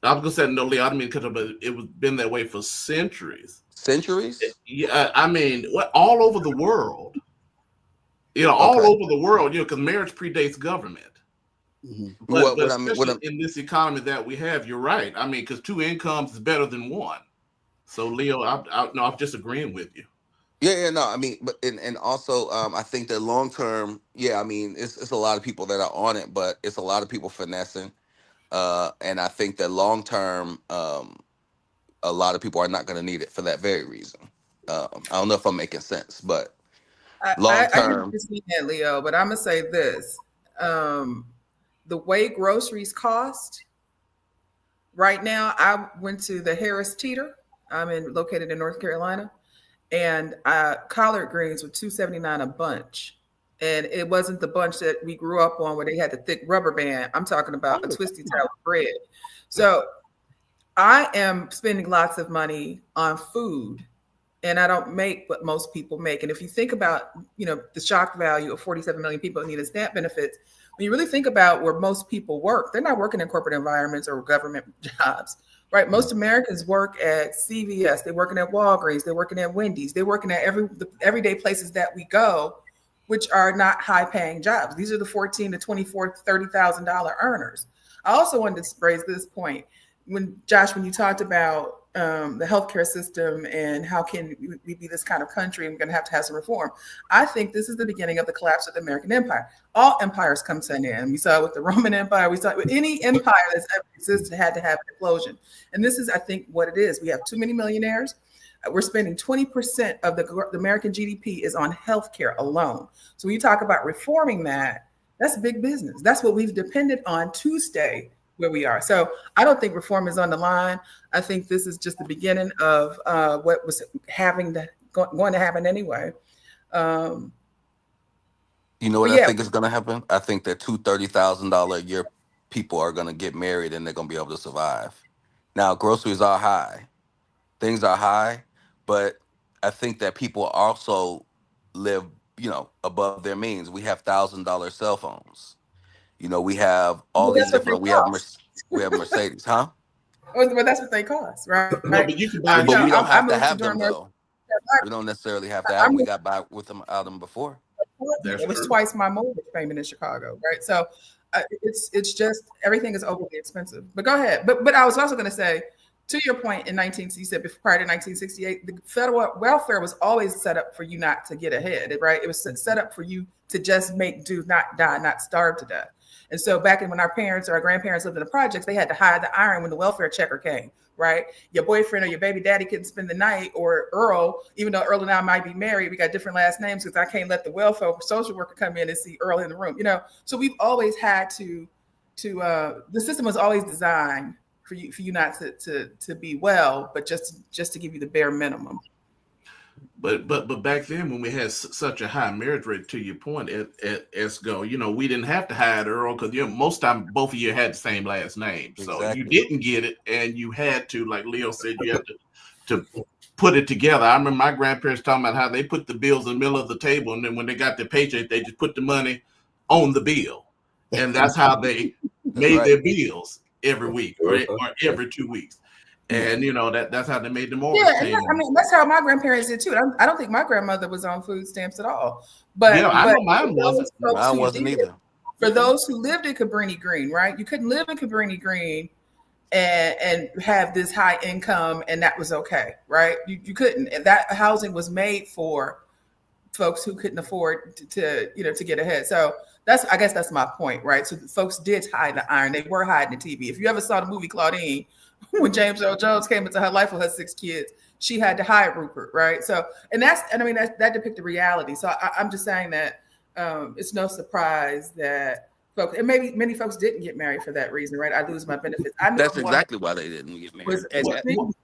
I was gonna say no, Lee. I didn't mean to cut up, but it was been that way for centuries. centuries. Yeah, I mean, what all over the world. All Okay. over the world. Because marriage predates government. But What I mean, what especially I'm, in this economy that we have, you're right. I mean, because two incomes is better than one. So Leo, no, I'm just agreeing with you. yeah, no, I mean, but and also, I think that long term, yeah, I mean, it's a lot of people that are on it, but it's a lot of people finessing. And I think that long term, a lot of people are not going to need it for that very reason. I don't know if I'm making sense, but long I hear what term, you're saying, that, Leo, but I'm gonna say this: um, the way groceries cost right now. I went to the Harris Teeter. Located in North Carolina, and collard greens were $2.79 a bunch. And it wasn't the bunch that we grew up on where they had the thick rubber band. I'm talking about a twisty tail of bread. So I am spending lots of money on food, and I don't make what most people make. And if you think about, the shock value of 47 million people who need a SNAP benefits, when you really think about where most people work, they're not working in corporate environments or government jobs, right? Most Americans work at CVS, they're working at Walgreens, they're working at Wendy's, they're working at the everyday places that we go, which are not high paying jobs. These are the 14 to 24, $30,000 earners. I also wanted to raise this point when Josh, when you talked about the healthcare system and how can we be this kind of country, and we're going to have some reform. I think this is the beginning of the collapse of the American empire. All empires come to an end. We saw it with the Roman Empire. We saw it with any empire that's ever existed had to have an implosion. And this is, I think, what it is. We have too many millionaires. We're spending 20% of the American GDP is on healthcare alone. So when you talk about reforming that, that's big business. That's what we've depended on to stay where we are. So I don't think reform is on the line. I think this is just the beginning of what was going to happen anyway. Um, you know what but I yeah, think is going to happen? I think that two $30,000 a year people are going to get married and they're going to be able to survive. Now, groceries are high, things are high, but I think that people also live, above their means. We have $1,000 cell phones. We have all well, these that's what they different. cost. We have Mercedes, huh? Well, that's what they cost, right? No, but you can Yeah, buy but we you. don't I have to moved to have them Durham, North though. We Carolina. don't necessarily have to have them. I'm We got by with them out them before. That's It was true. twice my mortgage payment in Chicago, right? So it's just everything is overly expensive. But go ahead. But I was also going to say, to your point, you said prior to 1968, the federal welfare was always set up for you not to get ahead, right? It was set up for you to just make do, not die, not starve to death. And so back in when our parents or our grandparents lived in the projects, they had to hide the iron when the welfare checker came, right? Your boyfriend or your baby daddy couldn't spend the night, or Earl, even though Earl and I might be married, we got different last names because I can't let the welfare social worker come in and see Earl in the room, So we've always had the system was always designed for you not to be well, but just to give you the bare minimum. But back then when we had such a high marriage rate, to your point, at Esco, we didn't have to hide Earl because most time both of you had the same last name, so you Exactly. didn't get it, and you had to, like Leo said, you have to put it together. I remember my grandparents talking about how they put the bills in the middle of the table, and then when they got their paycheck, they just put the money on the bill, and that's how they That's made right. their bills every week or every 2 weeks. And that's how they made the mortgage Yeah, payment. I mean that's how my grandparents did too. I don't think my grandmother was on food stamps at all. Yeah, I But know mine wasn't. Mine wasn't either. for those who lived in Cabrini Green, right? You couldn't live in Cabrini Green and have this high income, and that was okay, right? You couldn't. And that housing was made for folks who couldn't afford to get ahead. So I guess that's my point, right? So folks did hide the iron. They were hiding the TV. If you ever saw the movie Claudine, when James Earl Jones came into her life with her 6 kids, she had to hide Rupert, right? So, that depicted reality. So I'm just saying that it's no surprise that folks, and maybe many folks didn't get married for that reason, right? I lose my benefits. I knew That's one exactly why they didn't get married. was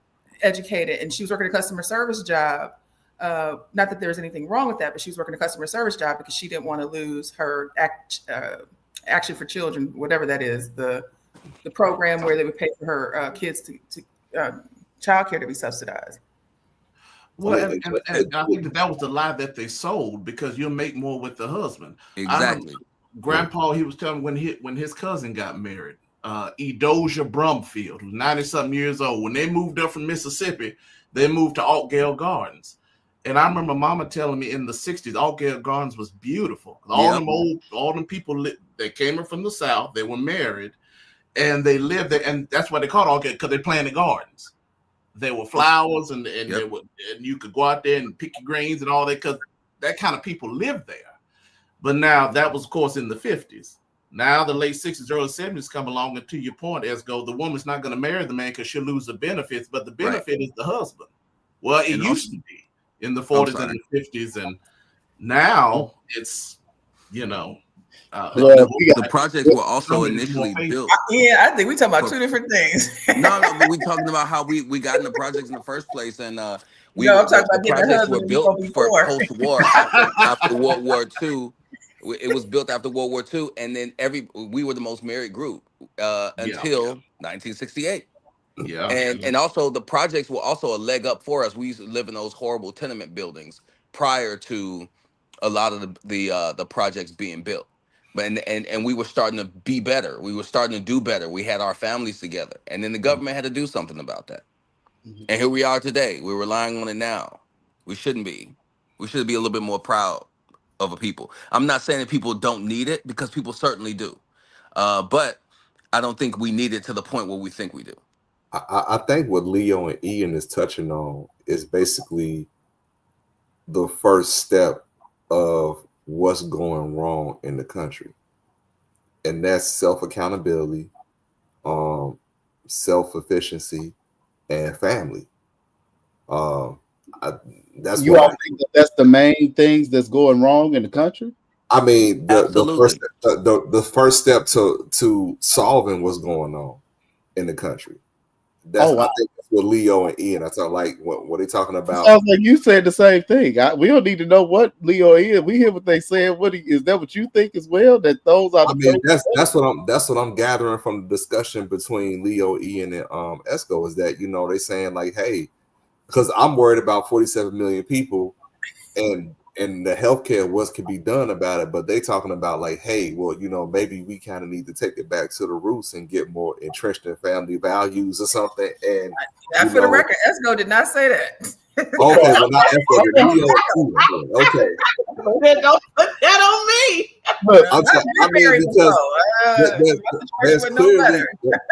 educated, and she was working a customer service job. Not that there was anything wrong with that, but she was working a customer service job because she didn't want to lose her Action for Children, whatever that is, the program where they would pay for her kids to childcare to be subsidized. Well, and I think that was the lie that they sold, because you'll make more with the husband. Exactly. Grandpa, he was telling when his cousin got married, Edosia Brumfield, 90-something years old. When they moved up from Mississippi, they moved to Altgale Gardens. And I remember Mama telling me in the 60s, Altgale Gardens was beautiful. All them people they came from the South, they were married, and they lived there, and that's why they called Altgale, because they planted gardens. There were flowers, and you could go out there and pick your greens and all that, because that kind of people lived there. But now that was, of course, in the 50s. Now the late 60s, early 70s come along, and to your point, Esco, the woman's not going to marry the man because she'll lose the benefits, but the benefit is the husband. Well, it used to be in the 40s and the 50s, and now it's, the projects were also initially built. Yeah, I think we're talking about two different things. No, but we're talking about how we got into projects in the first place, and I'm talking about the getting a projects were husband built for before. post-war after World War II. It was built after World War II, and then we were the most married group until 1968. Yeah, and also the projects were also a leg up for us. We used to live in those horrible tenement buildings prior to a lot of the projects being built. But and we were starting to be better. We were starting to do better. We had our families together, and then the government had to do something about that. And here we are today. We're relying on it now. We shouldn't be. We should be a little bit more proud of a people. I'm not saying that people don't need it, because people certainly do, but I don't think we need it to the point where we think we do. I think what Leo and Ian is touching on is basically the first step of what's going wrong in the country, and that's self-accountability, self-efficiency, and family. That's You all think that's the main things that's going wrong in the country? I mean, Absolutely. the first step to solving what's going on in the country. I think that's what Leo and Ian are talking, like what they talking about. Sounds like you said the same thing. We don't need to know what Leo and Ian. We hear what they said. Is that what you think as well? That those are that's what I'm gathering from the discussion between Leo, Ian, and Esco, is that they saying like, hey, because I'm worried about 47 million people and the healthcare, what can be done about it, but they talking about like, hey, well, maybe we kind of need to take it back to the roots and get more entrenched in family values or something. And for the record, Esco did not say that. Okay, well, not Esco. Okay, don't put that on me.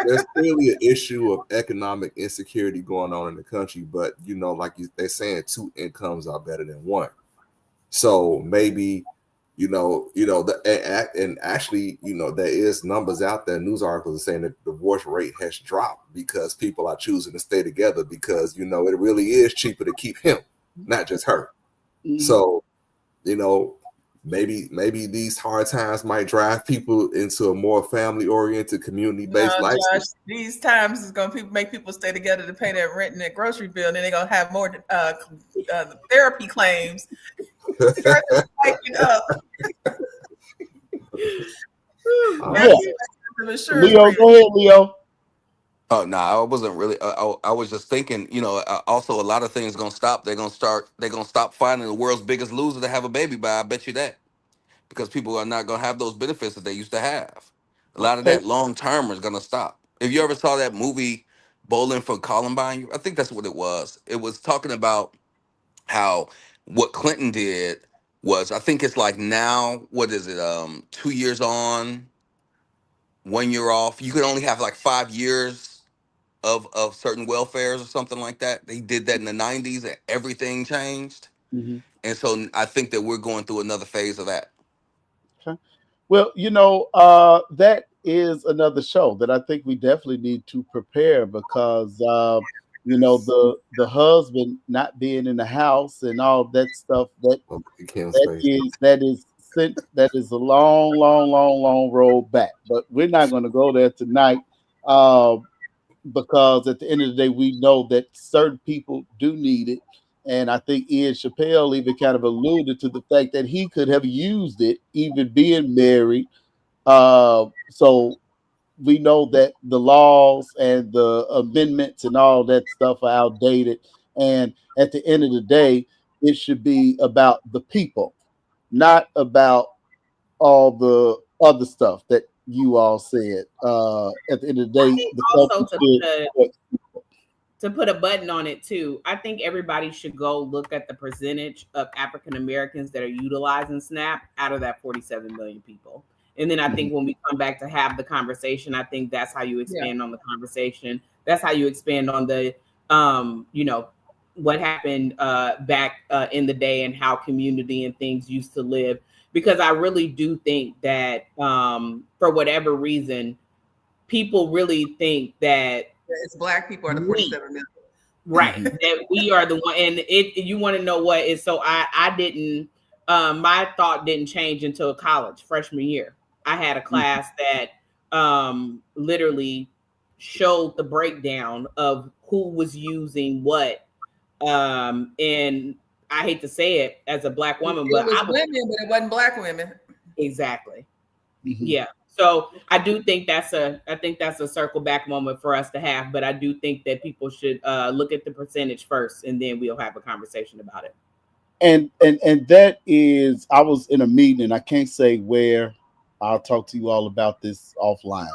There's clearly an issue of economic insecurity going on in the country, but like they're saying, 2 incomes are better than 1. So maybe, and actually, there is numbers out there, news articles are saying that the divorce rate has dropped because people are choosing to stay together because, it really is cheaper to keep him, not just her. So, maybe these hard times might drive people into a more family oriented, community No, based lifestyle. Josh, these times is going to make people stay together to pay that rent and that grocery bill, and then they're going to have more therapy claims. Start spiking up. Uh, Yeah, That's the insurance Leo, premium. go ahead, Leo. Oh no, I wasn't really. I was just thinking. Also a lot of things gonna stop. They're gonna start. They're gonna stop finding the world's biggest loser to have a baby by. I bet you that, because people are not gonna have those benefits that they used to have. A lot of Okay. that long term is gonna stop. If you ever saw that movie Bowling for Columbine, I think that's what it was. It was talking about how what Clinton did was, I think it's like now, what is it? 2 years on, 1 year off. You could only have like 5 years of certain welfares or something like that. They did that in the '90s, and everything changed. Mhm. And so I think that we're going through another phase of that. Okay. Well, that is another show that I think we definitely need to prepare because the husband not being in the house and all that stuff Kim's face. that is a long, long, long, long road back. But we're not going to go there tonight. Uh, because at the end of the day, we know that certain people do need it. And I think Ian Chappelle even kind of alluded to the fact that he could have used it, even being married. So we know that the laws and the amendments and all that stuff are outdated. And at the end of the day, it should be about the people, not about all the other stuff that you all said. At the end of the I day, think the also country should. to put a button on it too, I think everybody should go look at the percentage of African Americans that are utilizing SNAP out of that 47 million people. And then I Mhm, think when we come back to have the conversation, I think that's how you Yeah. expand on the conversation. That's how you expand on the, what happened back in the day and how community and things used to live. Because I really do think that for whatever reason, people really think that It's black people are the we 47 million. right, mhm, that we are the one, and you want to know what is so I didn't my thought didn't change until college freshman year. I had a mhm. class that literally showed the breakdown of who was using what, and I hate to say it as a black woman, It but was I was women, but it wasn't black women. exactly. Mhm. Yeah. So I do think that's a circle back moment for us to have, but I do think that people should look at the percentage first and then we'll have a conversation about it. And that is, I was in a meeting, and I can't say where. I'll talk to you all about this offline.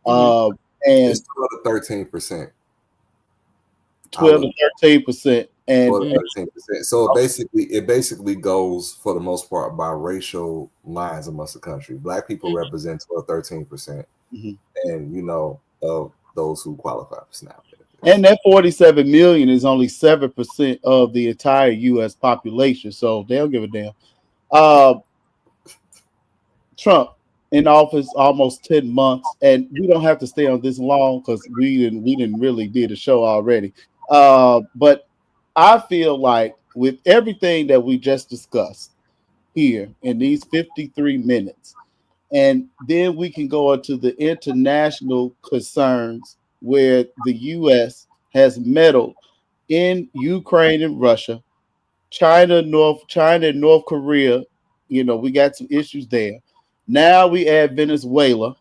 Hmm. Uh, and It's 12 to 13%. I 12 look to 13%, and 12 to 13%. So it basically goes for the most part by racial lines amongst the country. Black people Hmm. represent 12 13%, mhm. and of those who qualify for SNAP benefits. And that 47 million is only 7% of the entire U.S. population, so they don't give a damn. Uh, Trump in office almost 10 months, and we don't have to stay on this long because we didn't really did a show already. But I feel like with everything that we just discussed here in these 53 minutes, and then we can go into the international concerns where the US has meddled in Ukraine and Russia, China and North Korea. We got some issues there. Now we add Venezuela,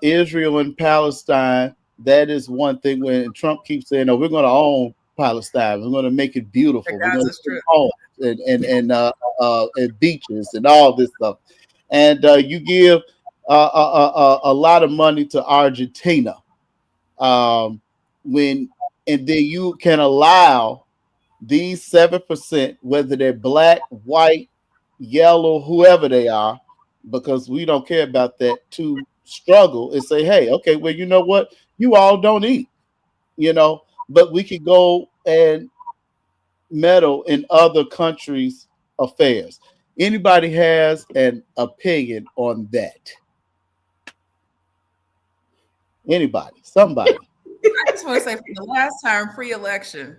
Israel and Palestine. That is one thing when Trump keeps saying, "Oh, we're going to own Palestine. We're going to make it The beautiful. We're going to Gaza put Strip. homes and beaches and all this stuff." And you give a lot of money to Argentina, um, when and then you can allow these 7%, whether they're black, white, yellow, whoever they are, because we don't care about that, to struggle and say, hey, okay, well, you know what? You all don't eat, but we could go and meddle in other countries' affairs. Anybody has an opinion on that? Anybody? Somebody? I just want to say from the last time pre-election,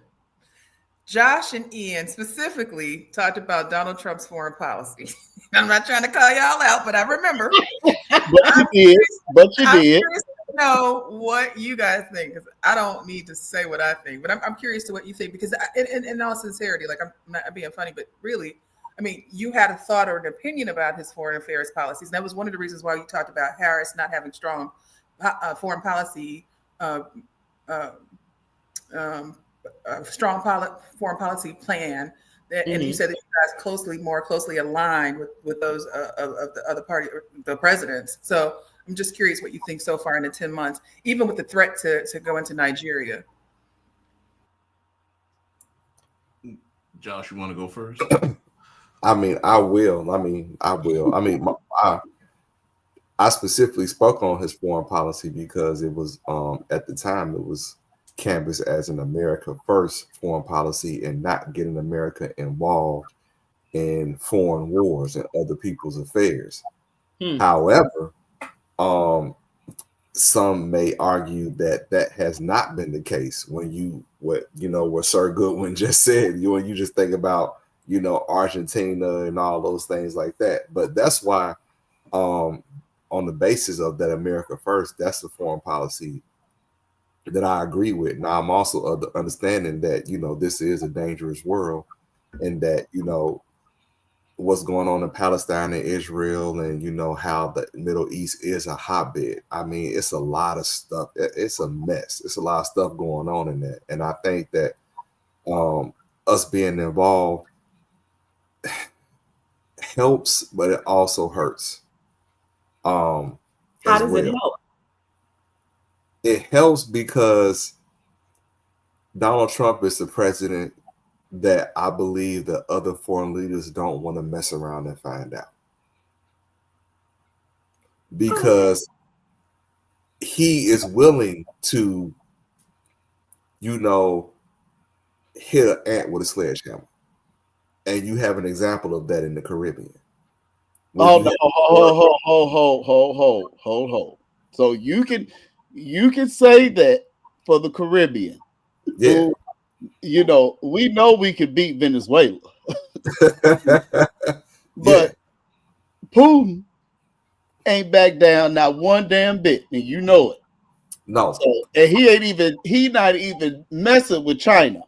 Josh and Ian specifically talked about Donald Trump's foreign policy. I'm not trying to call y'all out, but I remember. But you did. But you I'm did. curious to know what you guys think, because I don't need to say what I think, but I'm curious to what you think, because in all sincerity, like I'm not being funny, but really, I mean, you had a thought or an opinion about his foreign affairs policies. And that was one of the reasons why you talked about Harris not having strong foreign policy, uh, uh, um, strong foreign policy plan. And you Mhm. said that you guys more closely aligned with those of the other party, the presidents. So I'm just curious what you think so far in the 10 months, even with the threat to go into Nigeria. Josh, you want to go first? I mean, I will. I mean, I will. I mean, I specifically spoke on his foreign policy because it was at the time it was canvassed as an America first foreign policy and not getting America involved in foreign wars and other people's affairs. Hmm. However, um, some may argue that that has not been the case when what Sir Goodwin just said. You just think about Argentina and all those things like that. But that's why um, on the basis of that America first, that's the foreign policy that I agree with. Now I'm also of the understanding that this is a dangerous world, and that what's going on in Palestine and Israel, and how the Middle East is a hotbed. I mean, it's a lot of stuff. It's a mess. It's a lot of stuff going on in that, and I think that us being involved helps, but it also hurts How as does it well. help? It helps because Donald Trump is the president that I believe that other foreign leaders don't want to mess around and find out, because he is willing to, you know, hit an ant with a sledgehammer. And you have an example of that in the Caribbean. When Oh you no, have hold. So you can say that for the Caribbean, yeah. who we know we could beat Venezuela, Yeah. but Putin ain't back down not one damn bit, and you know it. No. So and he not even messing with China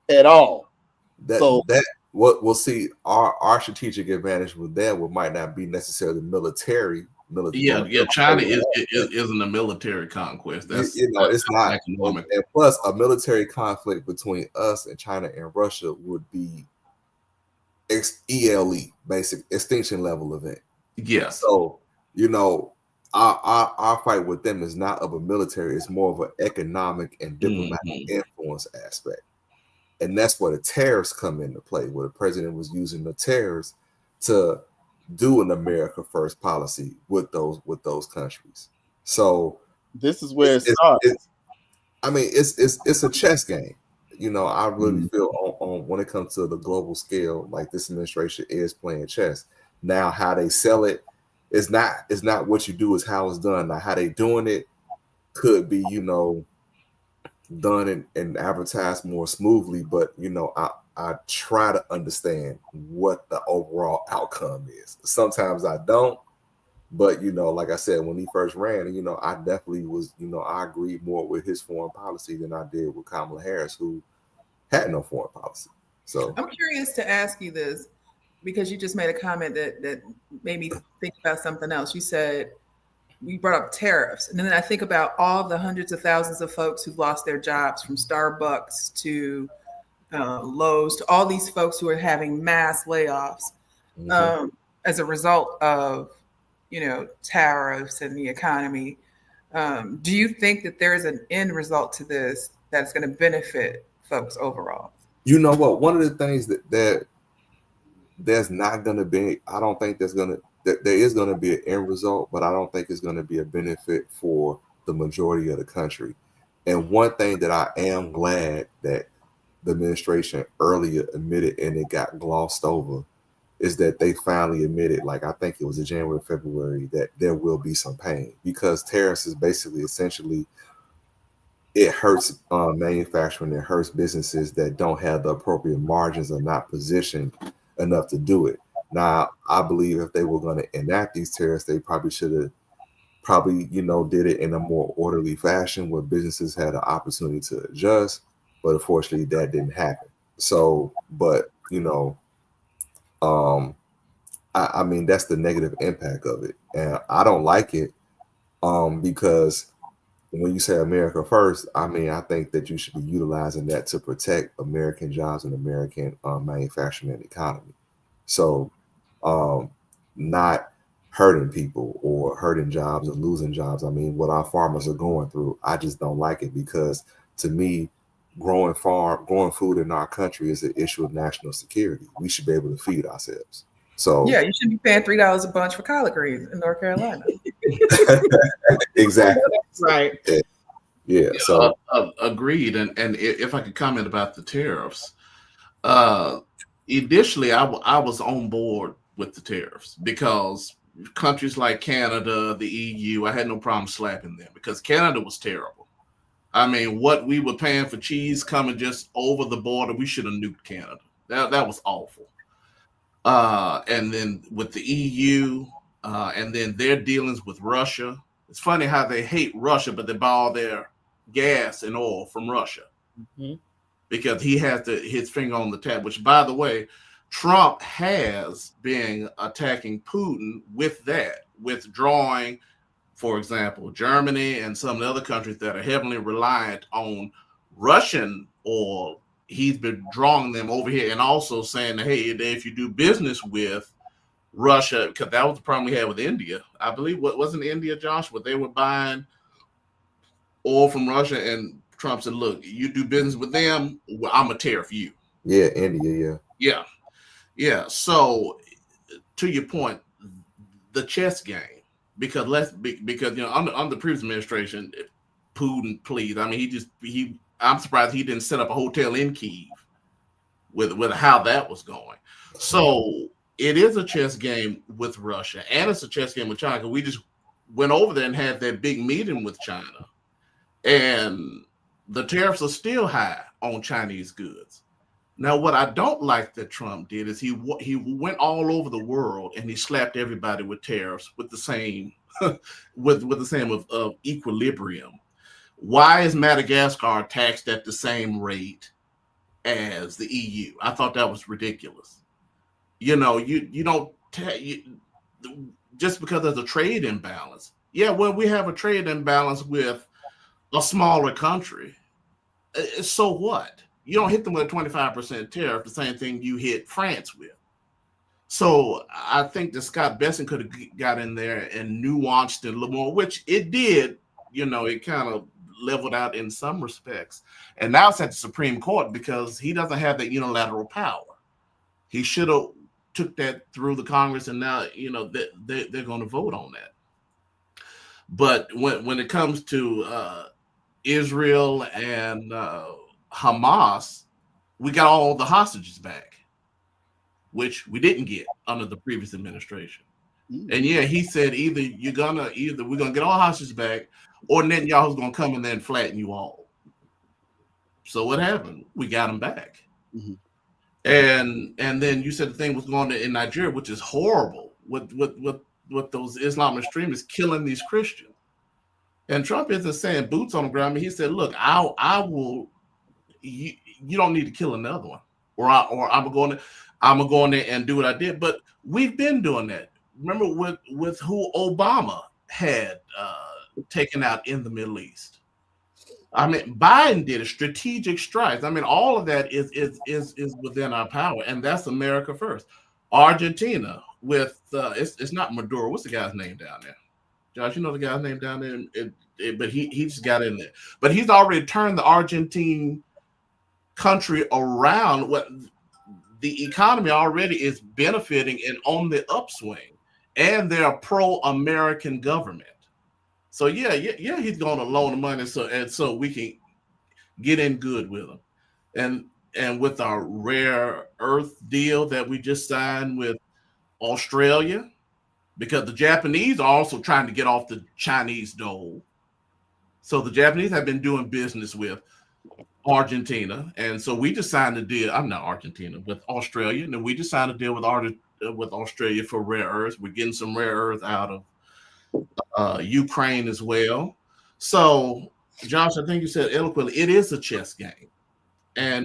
at all. So That what we'll see our strategic advantage with that might not be necessarily Yeah, from a yeah. China military aspect. isn't a military conquest. That's It's that's not. economic. And plus, a military conflict between us and China and Russia would be ELE, basic extinction level event. Yes. So, you know, our fight with them is not of a military, it's more of an economic and diplomatic Hmm. influence aspect. And that's where the tariffs come into play, where the president was using the tariffs to do an America first policy with those countries. So this is where it starts. it's I mean, it's a chess game. I really Mhm. feel on when it comes to the global scale, like this administration is playing chess. Now, how they sell it is not what you do, is how it's done. Now, how they doing it could be, done and advertised more smoothly, but I try to understand what the overall outcome is. Sometimes I don't, but like I said, when he first ran, I definitely was, I agreed more with his foreign policy than I did with Kamala Harris, who had no foreign policy. So I'm curious to ask you this because you just made a comment that made me think about something else. You said we brought up tariffs, and then I think about all the hundreds of thousands of folks who've lost their jobs, from Starbucks to Lowe's, to all these folks who are having mass layoffs mhm. um, as a result of tariffs and the economy. Do you think that there is an end result to this that's going to benefit folks overall? You know what? One of the things that there's not going to be, I don't think there is going to be an end result, but I don't think it's going to be a benefit for the majority of the country. And one thing that I am glad that the administration earlier admitted and it got glossed over is that they finally admitted, like I think it was in January, February, that there will be some pain, because tariffs is basically essentially it hurts manufacturing. It hurts businesses that don't have the appropriate margins or not positioned enough to do it. Now, I believe if they were going to enact these tariffs, they probably should have probably did it in a more orderly fashion where businesses had an opportunity to adjust. But unfortunately, that didn't happen. So, but um, I mean that's the negative impact of it, and I don't like it because when you say America first, I mean, I think that you should be utilizing that to protect American jobs and American manufacturing and economy. So, um, not hurting people or hurting jobs or losing jobs. I mean, what our farmers are going through, I just don't like it because to me, growing food in our country is an issue of national security. We should be able to feed ourselves. So, Yeah, you should be paying $3 a bunch for collard greens in North Carolina. I know exactly. that's right. Yeah. So, Agreed. And if I could comment about the tariffs, uh, initially I was on board with the tariffs because countries like Canada, the EU, I had no problem slapping them because Canada was terrible. I mean, what we were paying for cheese coming just over the border, we should have nuked Canada. That was awful. And then with the EU, and then their dealings with Russia. It's funny how they hate Russia, but they buy all their gas and oil from Russia Mhm. because he has his finger on the tap. Which, by the way, Trump has been attacking Putin with that, withdrawing, for example, Germany and some of the other countries that are heavily reliant on Russian oil. He's been drawing them over here and also saying, hey, if you do business with Russia, because that was the problem we had with India. I believe what wasn't India, Josh, what they were buying oil from Russia, and Trump said, "Look, you do business with them, well, I'm a tariff you." yeah, India, yeah. Yeah, yeah. So to your point, the chess game, because under the previous administration, Putin, please, I mean, he. I'm surprised he didn't set up a hotel in Kiev with how that was going. So it is a chess game with Russia, and it's a chess game with China. We just went over there and had that big meeting with China, and the tariffs are still high on Chinese goods. Now, what I don't like that Trump did is he went all over the world and he slapped everybody with tariffs with the same with the same of equilibrium. Why is Madagascar taxed at the same rate as the EU? I thought that was ridiculous. You don't just because there's a trade imbalance. Yeah, well, we have a trade imbalance with a smaller country. So what? You don't hit them with a 25% tariff, the same thing you hit France with. So I think that Scott Besson could have got in there and nuanced it a little more, which it did. It kind of leveled out in some respects. And now it's at the Supreme Court because he doesn't have that unilateral power. He should have took that through the Congress, and now they're going to vote on that. But when it comes to Israel and Hamas, we got all the hostages back, which we didn't get under the previous administration. And yeah, he said either we're gonna get all hostages back, or Netanyahu's gonna come in there and flatten you all. So what happened? We got them back. Mm-hmm. And then you said the thing was going on in Nigeria, which is horrible, with those Islam extremists killing these Christians. And Trump isn't saying boots on the ground. I mean, he said, "Look, I will. You don't need to kill another one, or I'm going to go in there and do what I did." But we've been doing that. Remember with who Obama had taken out in the Middle East. I mean, Biden did a strategic strikes. I mean, all of that is within our power, and that's America first. Argentina with it's not Maduro. What's the guy's name down there? Josh, you know the guy's name down there, but he just got in there. But he's already turned the Argentine country around. What the economy already is benefiting and on the upswing, and they're a pro-American government. So yeah, he's going to loan the money so we can get in good with them, and with our rare earth deal that we just signed with Australia, because the Japanese are also trying to get off the Chinese dole. So the Japanese have been doing business with Argentina, and so we just signed a deal. I'm not Argentina, with Australia, and then we just signed a deal with Australia for rare earths. We're getting some rare earth out of Ukraine as well. So, Josh, I think you said eloquently, it is a chess game, and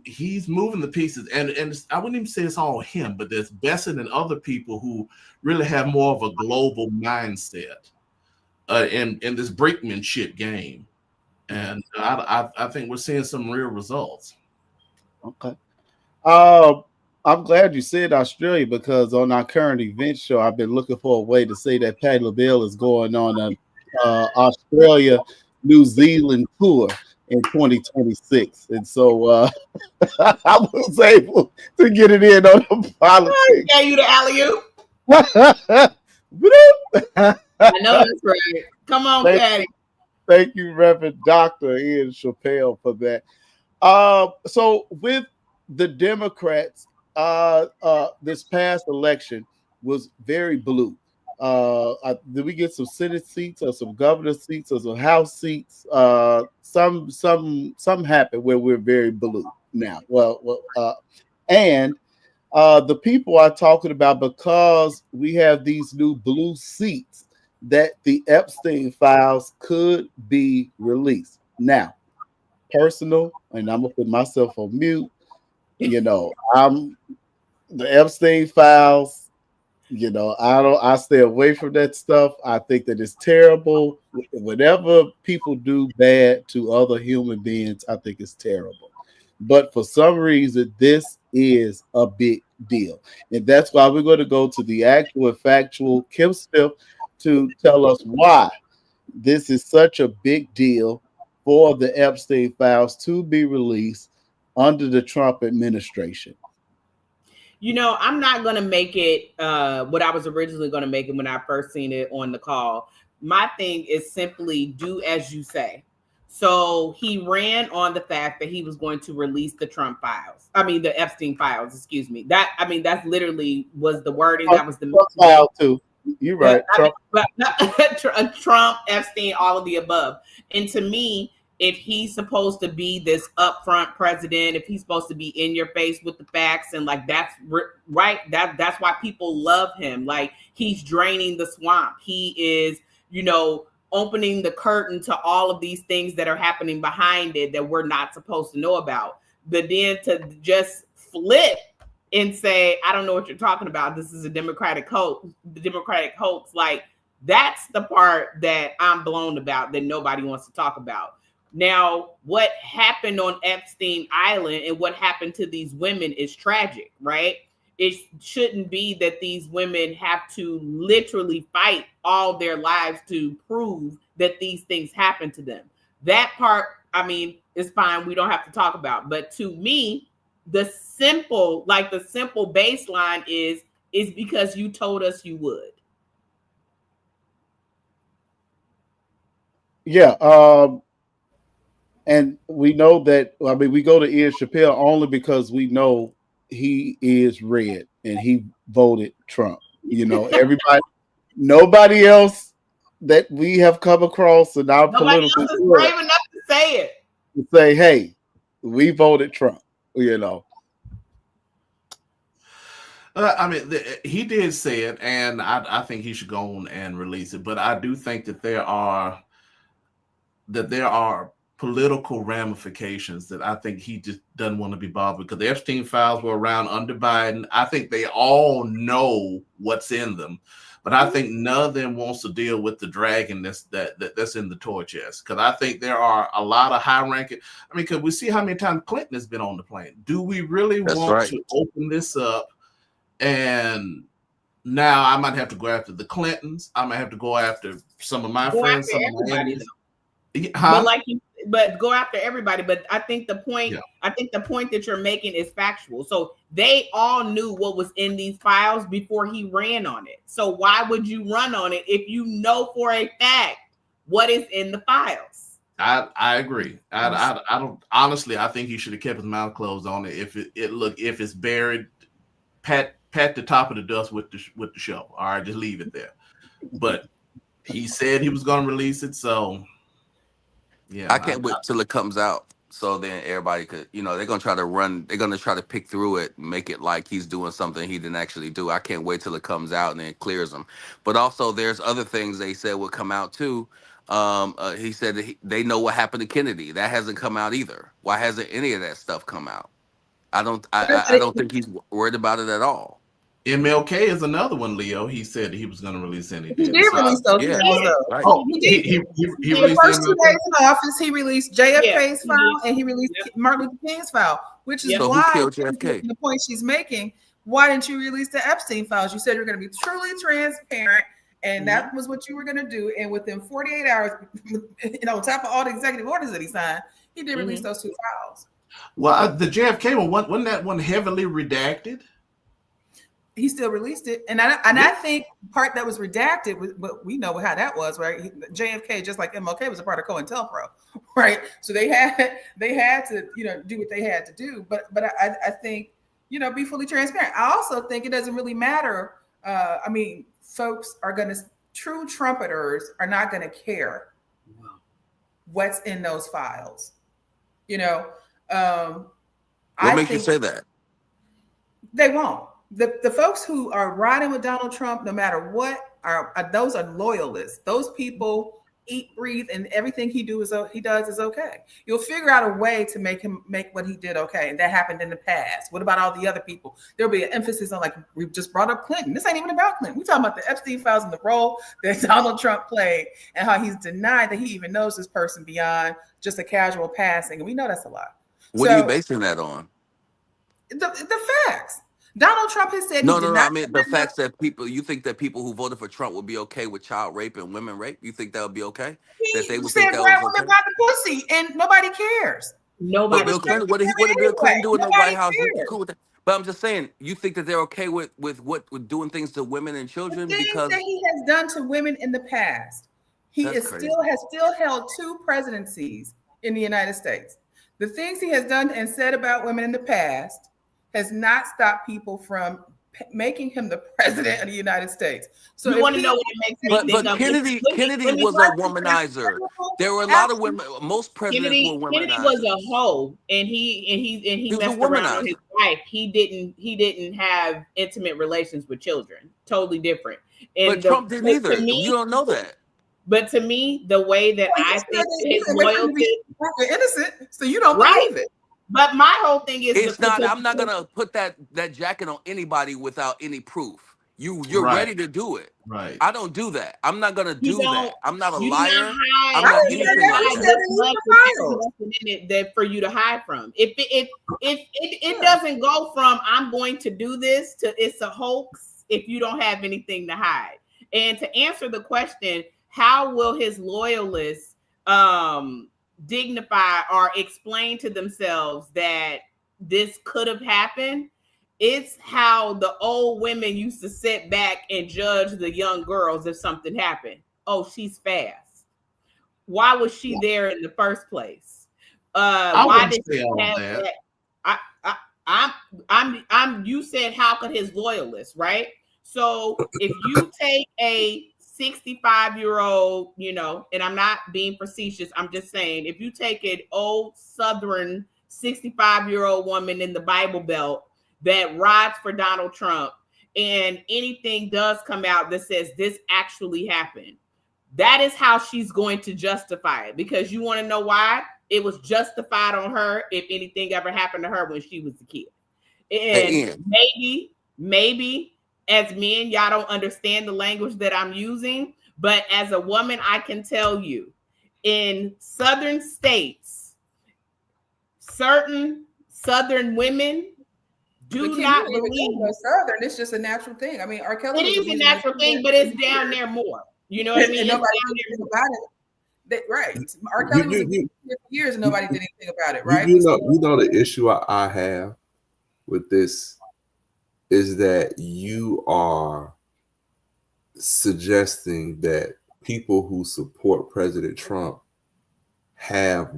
he's moving the pieces. And I wouldn't even say it's all him, but there's Besson and other people who really have more of a global mindset in this brinkmanship game. And I think we're seeing some real results. Okay. Uh, I'm glad you said Australia because on our current event show, I've been looking for a way to say that Patti LaBelle is going on a Australia, New Zealand tour in 2026, and so I was able to get it in on the politics. Yeah, you the alley oop. I know that's right. Come on, thank, Patty. thank you, Reverend Dr. Ian Chappelle, for that. So with the Democrats, this past election was very blue. Did we get some Senate seats or some governor seats or some House seats? Some happened where we're very blue now. And the people are talking about because we have these new blue seats that the Epstein files could be released now personal, and I'm gonna put myself on mute. I'm the Epstein files. I stay away from that stuff. I think that it's terrible. Whenever people do bad to other human beings, I think it's terrible. But for some reason, this is a big deal. And that's why we're going to go to the actual and factual Kim Smith to tell us why this is such a big deal for the Epstein files to be released under the Trump administration. I'm not gonna make it what I was originally gonna make it when I first seen it on the call. My thing is simply do as you say. So he ran on the fact that he was going to release the Trump files. I mean the Epstein files, excuse me. That's literally was the wording. That was the Trump file too. You're right. Trump, Epstein, all of the above. And to me, if he's supposed to be this upfront president, if he's supposed to be in your face with the facts, and like that's right, that's why people love him. Like he's draining the swamp. He is, opening the curtain to all of these things that are happening behind it that we're not supposed to know about. But then to just flip and say, I don't know what you're talking about. This is a Democratic hoax. The Democratic hoax, like that's the part that I'm blown about that nobody wants to talk about. Now, what happened on Epstein Island and what happened to these women is tragic, right? It shouldn't be that these women have to literally fight all their lives to prove that these things happen to them. That part, is fine. We don't have to talk about. But to me, the simple baseline is because you told us you would. Yeah. And we know that, we go to Ian Chappelle only because we know he is red and he voted Trump. Everybody, nobody else that we have come across in our Nobody political else is brave enough to say it. To say, hey, we voted Trump, He did say it, and I think he should go on and release it. But I do think that there are political ramifications that I think he just doesn't want to be bothered with, because the Epstein files were around under Biden. I think they all know what's in them, but I think none of them wants to deal with the dragon that's in the toy chest. Because I think there are a lot of high ranking. Because we see how many times Clinton has been on the plane. Do we really want to open this up? And now I might have to go after the Clintons. I might have to go after some of my friends. Some of my enemies. But go after everybody. But I think the point, that you're making is factual. So they all knew what was in these files before he ran on it. So why would you run on it if you know for a fact what is in the files? I agree. I don't honestly. I think he should have kept his mouth closed on it. If it's buried, pat the top of the dust with the show. All right, just leave it there. But he said he was going to release it, so Yeah, I can't wait till it comes out. So then everybody could, they're gonna try to run. They're gonna try to pick through it, make it like he's doing something he didn't actually do. I can't wait till it comes out and then it clears him. But also, there's other things they said would come out too. He said that they know what happened to Kennedy. That hasn't come out either. Why hasn't any of that stuff come out? I don't. I don't think he's worried about it at all. MLK is another one, Leo. He said he was going to release He anything. did So, release those Yeah, files, Yeah, though. right. oh, He he, did. he, he, he In the released first 2 MLK. days in office, he released yeah, JFK's file and he released yep, Martin Luther King's file, which is yep. So who why killed JFK? the point she's making. Why didn't you release the Epstein files? You said you're going to be truly transparent, and that was what you were going to do. And within 48 hours, on top of all the executive orders that he signed, he did release those 2 files. Well, the JFK one, wasn't that one heavily redacted? He still released it, and I think part that was redacted was, but we know how that was, right? JFK, just like MLK, was a part of COINTELPRO, right? So they had to do what they had to do, but I think be fully transparent. I also think it doesn't really matter. I mean, folks are true trumpeters are not going to care what's in those files. What I makes you think say that? they won't. The folks who are riding with Donald Trump, no matter what, are those are loyalists. Those people eat, breathe, and everything he does is okay. You'll figure out a way to make what he did okay, and that happened in the past. What about all the other people? There'll be an emphasis on, like we just brought up Clinton. This ain't even about Clinton. We're talking about the Epstein files and the role that Donald Trump played, and how he's denied that he even knows this person beyond just a casual passing. And we know that's a lie. What are you basing that on? The facts. Donald Trump has said he No, did no, no. I not. mean, the facts that you think that people who voted for Trump would be okay with child rape and women rape? You think that would be okay? That they He would said think that grab was women okay? by the pussy, and nobody cares. But Nobody Bill cares. Clinton, what did Bill Anyway, Clinton do in the White nobody House? You cares. cool with that? But I'm just saying, you think that they're okay with doing things to women and The children things that because he has done to women in the past, he that's is crazy. has still held 2 presidencies in the United States. The things he has done and said about women in the past has not stopped people from making him the president of the United States. So You if want to he know what it makes me think But of? Kennedy Let me was a womanizer. There were a lot of women. Most presidents were Kennedy was a womanizers. hoe, and he He was a messed around on his womanizer. wife. He didn't have intimate relations with children. Totally different. But And Trump didn't to either. You me, don't know that. but to me, the way that well, I you think said his you can't wait for him to be loyalty, proven innocent, so you don't right? believe it. But my whole thing is It's not. I'm not gonna put that jacket on anybody without any proof. You're Right, ready to do it. right. I don't do that. I'm not gonna you do don't that. I'm not a you do not liar. hide I'm I not didn't you say anything that. like We don't hide said that. this release much the that there's files. nothing in it that for you to hide from. If it Yeah. doesn't go from I'm going to do this to it's a hoax if you don't have anything to hide. And to answer the question, how will his loyalists dignify or explain to themselves that this could have happened? It's how the old women used to sit back and judge the young girls if something happened. Oh, she's fast. Why was she there in the first place? I Why wouldn't did say she all have that. that? I, I, I'm. You said how could his loyalists, right? So if you take a 65-year-old, and I'm not being facetious, I'm just saying, if you take an old Southern 65-year-old woman in the Bible Belt that rides for Donald Trump, and anything does come out that says this actually happened, that is how she's going to justify it. Because you want to know why? It was justified on her if anything ever happened to her when she was a kid. Hey, And Ian. maybe as men, y'all don't understand the language that I'm using. But as a woman, I can tell you in Southern states, certain Southern women But do Kim, you not ain't even believe. going no Southern. It's just a natural thing. I mean, R. Kelly It was is a abusing his natural thing, children but for it's down years, there more. You know what I mean? and It's nobody down did there anything more. about it. Right. R. You Kelly was abusing for years, and nobody did anything about it. Right. you know the issue I have with this is that you are suggesting that people who support President Trump have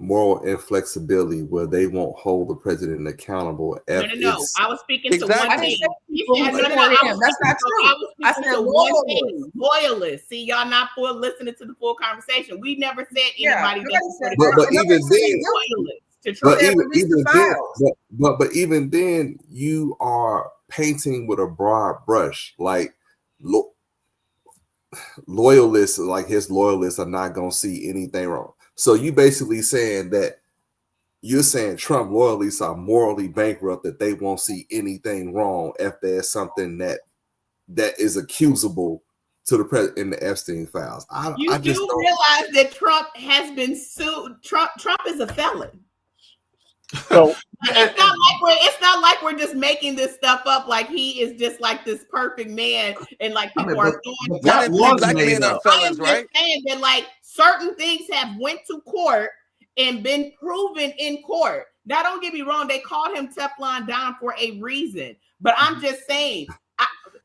moral inflexibility where they won't hold the president accountable No, if no, no. it's I was speaking to one I Exactly. didn't thing. say He people said, who no, no, no. support him. That's not I true. was I speaking said to one loyalists. thing. Loyalists. See, y'all not for listening to the full conversation. We never said Yeah, anybody that nobody said supported that. Trump. And even nobody said he's then, guilty. Loyalists to He Trump. said release the files. but even then, you are painting with a broad brush. Like loyalists, like his loyalists, are not gonna see anything wrong. So you basically saying that you're saying Trump loyalists are morally bankrupt, that they won't see anything wrong if there's something that is accusable to the president in the Epstein files. You I just do don't. realize that Trump has been sued. Trump is a felon. So It's not like we're just making this stuff up like he is just like this perfect man and like I mean, people are but throwing. that 1 in 3 was black made men are up. I am felons, just right? saying that like certain things have went to court and been proven in court. Now, don't get me wrong, they called him Teflon Don for a reason. But I'm just saying,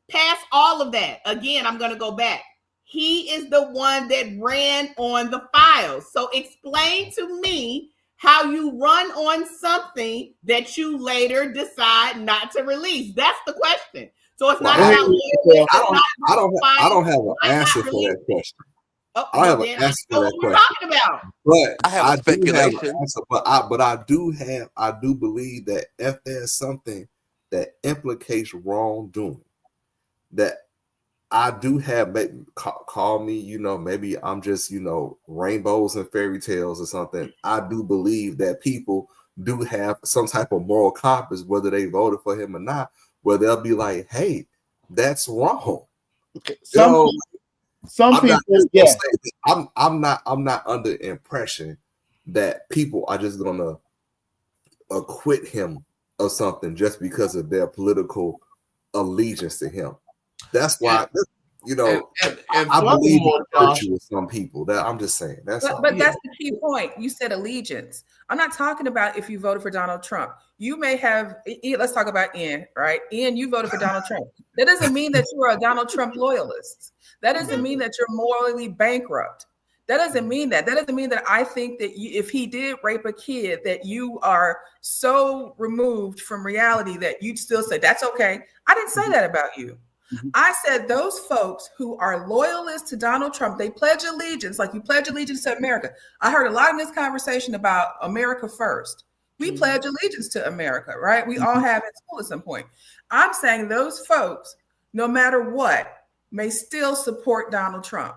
past all of that, again, I'm going to go back. He is the one that ran on the files. So explain to me how you run on something that you later decide not to release. That's the question. So it's not Well, about loyalists. I don't have an answer for that question. Oh, I don't have well, an then I answer know for what that we're question. talking about. But I have a I do have an speculation. answer. But I do believe that if there's something that implicates wrongdoing, that I do have, call me, maybe I'm just, rainbows and fairy tales or something. I do believe that people do have some type of moral compass, whether they voted for him or not, where they'll be like, hey, that's wrong. some people, yeah. I'm not under the impression that people are just gonna acquit him of something just because of their political allegiance to him. That's why, And I believe in furthermore, the Josh, virtue of some people. That I'm just saying. That's all. But that's the key point. You said allegiance. I'm not talking about if you voted for Donald Trump. You may have, let's talk about Ian, right? Ian, you voted for Donald Trump. That doesn't mean that you are a Donald Trump loyalist. That doesn't mean that you're morally bankrupt. That doesn't mean that. That doesn't mean that I think that if he did rape a kid, that you are so removed from reality that you'd still say, that's okay. I didn't say that about you. I said those folks who are loyalists to Donald Trump, they pledge allegiance, like you pledge allegiance to America. I heard a lot in this conversation about America first. We pledge allegiance to America, right? We all have at school at some point. I'm saying those folks, no matter what, may still support Donald Trump.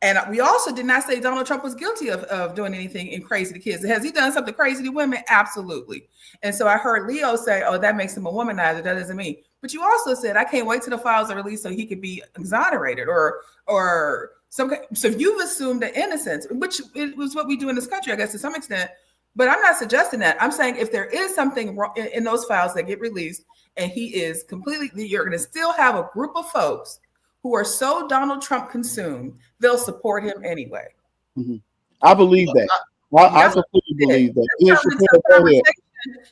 And we also did not say Donald Trump was guilty of doing anything crazy to kids. Has he done something crazy to women? Absolutely. And so I heard Leo say, oh, that makes him a womanizer. That doesn't mean. But you also said, I can't wait till the files are released so he could be exonerated or some. So you've assumed the innocence, which was what we do in this country, I guess, to some extent. But I'm not suggesting that. I'm saying if there is something wrong in those files that get released and he is completely, you're going to still have a group of folks who are so Donald Trump consumed, they'll support him anyway. I believe that. I completely believe that.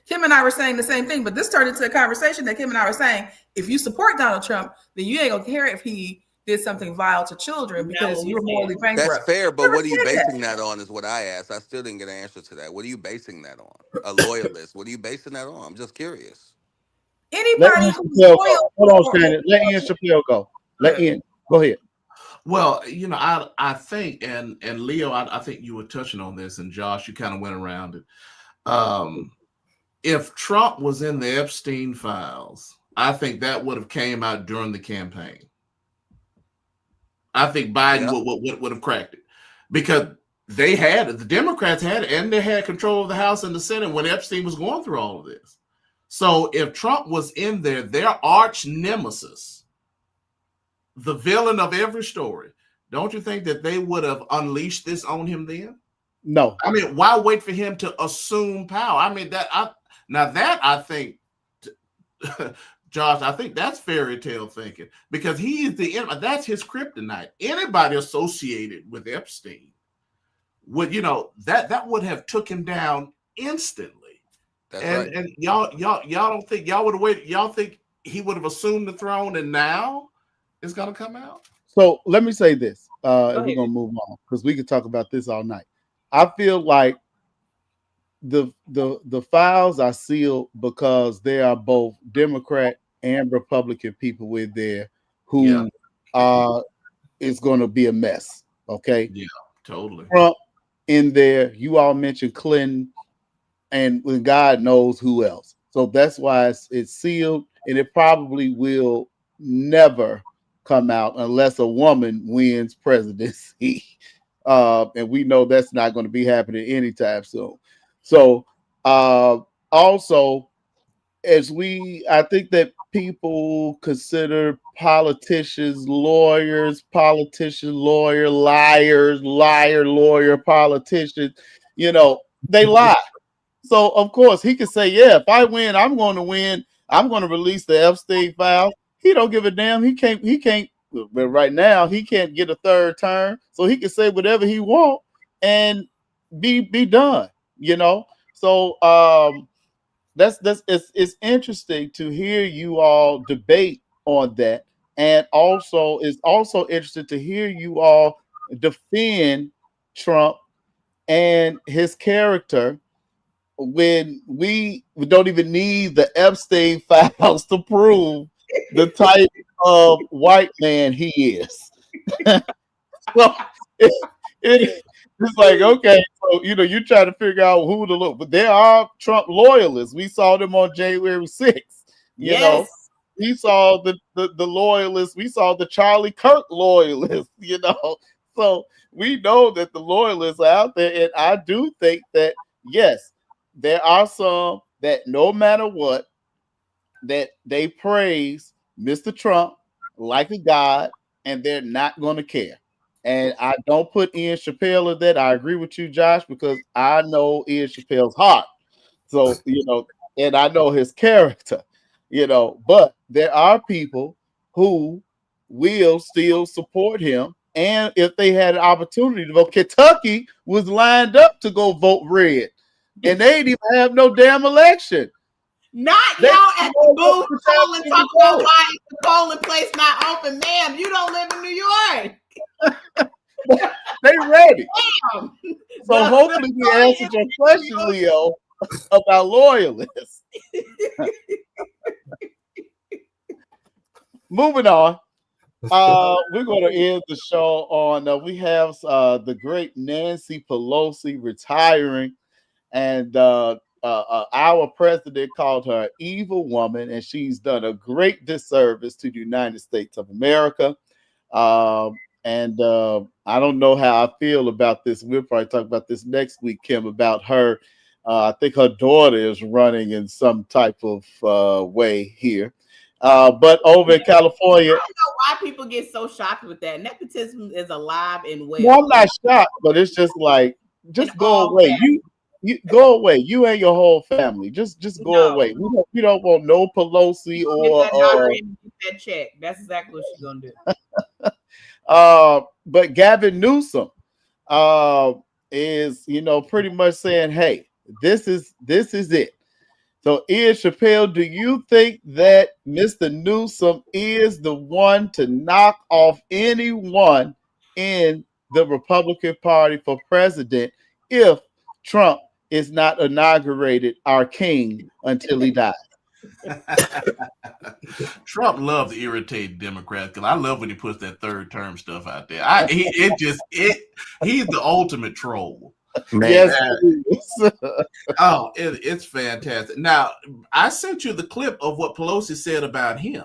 Kim and I were saying the same thing, but this turned into a conversation that Kim and I were saying, if you support Donald Trump, then you ain't gonna care if he did something vile to children because you're morally bankrupt. That's fair, but what are you basing that on is what I asked. I still didn't get an answer to that. What are you basing that on? A loyalist. What are you basing that on? I'm just curious. Anybody who's loyal. Hold on, Shannon. Let Ian Chappelle go. Let Ian go ahead. Well, I think, and Leo, I think you were touching on this, and Josh, you kind of went around it. If Trump was in the Epstein files, I think that would have came out during the campaign. I think Biden would have cracked it because they had it. The Democrats had it, and they had control of the House and the Senate when Epstein was going through all of this. So if Trump was in there, their arch nemesis, the villain of every story, don't you think that they would have unleashed this on him then? No. I mean, why wait for him to assume power? I mean, I think, Josh, I think that's fairy tale thinking because he is that's his kryptonite. Anybody associated with Epstein would, that would have took him down instantly. That's right. And y'all don't think y'all would have waited? Y'all think he would have assumed the throne and now it's gonna come out? So let me say this, and we're gonna move on because we could talk about this all night. I feel like the files are sealed because there are both Democrat and Republican people with there Yeah, who are it's going to be a mess. Okay, yeah, totally. Trump in there. You all mentioned Clinton, and God knows who else. So that's why it's sealed, and it probably will never come out unless a woman wins presidency. And we know that's not going to be happening anytime soon. So, uh, also, I think that people consider politicians, lawyer, liars, lawyer, politicians, they lie. So of course he could say, "Yeah, if I win, I'm going to win. I'm going to release the Epstein files." He don't give a damn. He can't. He can't. But right now, he can't get a third term, so he can say whatever he want and be done. So that's it's interesting to hear you all debate on that, and also it's also interesting to hear you all defend Trump and his character when we don't even need the Epstein files to prove the type of white man he is. So it, it's like, okay, so you try to figure out who to look, but there are Trump loyalists. We saw them on January 6th. Yes. We saw the loyalists. We saw the Charlie Kirk loyalists. So we know that the loyalists are out there, and I do think that yes, there are some that no matter what, that they praise Mr. Trump like a god, and they're not going to care. And I don't put Ian Chappelle in that. I agree with you, Josh, because I know Ian Chappelle's heart. So, and I know his character, but there are people who will still support him. And if they had an opportunity to vote, Kentucky was lined up to go vote red, and they didn't even have no damn election. Not They y'all at the booth polling, to talking about vote. why is the polling place not open, ma'am? You don't live in New York. They ready. Damn. So hopefully we answered your question, Leo, about loyalists. Moving on. We're going to end the show on. We have the great Nancy Pelosi retiring, and our president called her an evil woman, and she's done a great disservice to the United States of America. And I don't know how I feel about this. We'll probably talk about this next week, Kim, about her. I think her daughter is running in some type of way here. But over in California, I don't know why people get so shocked with that. Nepotism is alive and no, I'm well. not shocked, but it's just like, In just go all away. facts. You go away. You and your whole family. Just go No. away. We don't want no Pelosi She's gonna get that or daughter in and get that check. That's exactly what she's gonna do. but Gavin Newsom uh, is pretty much saying, "Hey, this is it." So, Ian Chappelle, do you think that Mr. Newsom is the one to knock off anyone in the Republican Party for president if Trump is not inaugurated our king until he dies? Trump loves to irritate Democrats because I love when he puts that third term stuff out there. He's the ultimate troll. Man, Yes, And, it is. it's fantastic. Now, I sent you the clip of what Pelosi said about him.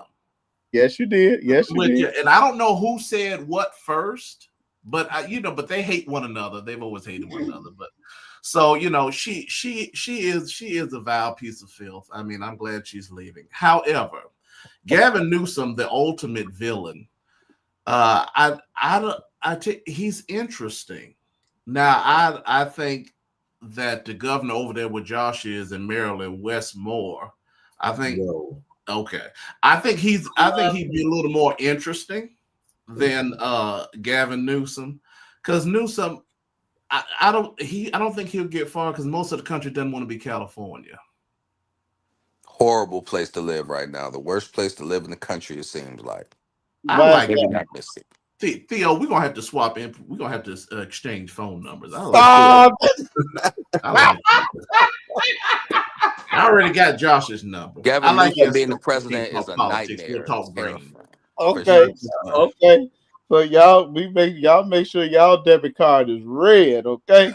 Yes, you did. Yes, you did. And I don't know who said what first, but but they hate one another. They've always hated one another. But so she is a vile piece of filth. I mean, I'm glad she's leaving. However, Gavin Newsom, the ultimate villain, he's interesting. Now, I think that the governor over there where Josh is in Maryland, Wes Moore, I think No. okay. I think he'd be a little more interesting than Gavin Newsom. Because Newsom, I don't think he'll get far because most of the country doesn't want to be California. horrible place to live right now. The worst place to live in the country, it seems like. I Why is like Maybe that? not Mississippi. Theo, we're gonna have to swap in. We're gonna have to exchange phone numbers. I like Stop. I like I already got Josh's number. I Gavin like Newsom that being the stuff. We can't president is talk a politics. We'll nightmare. It's talk brain. terrifying for Okay. sure. Okay. So y'all make sure y'all debit card is red. Okay.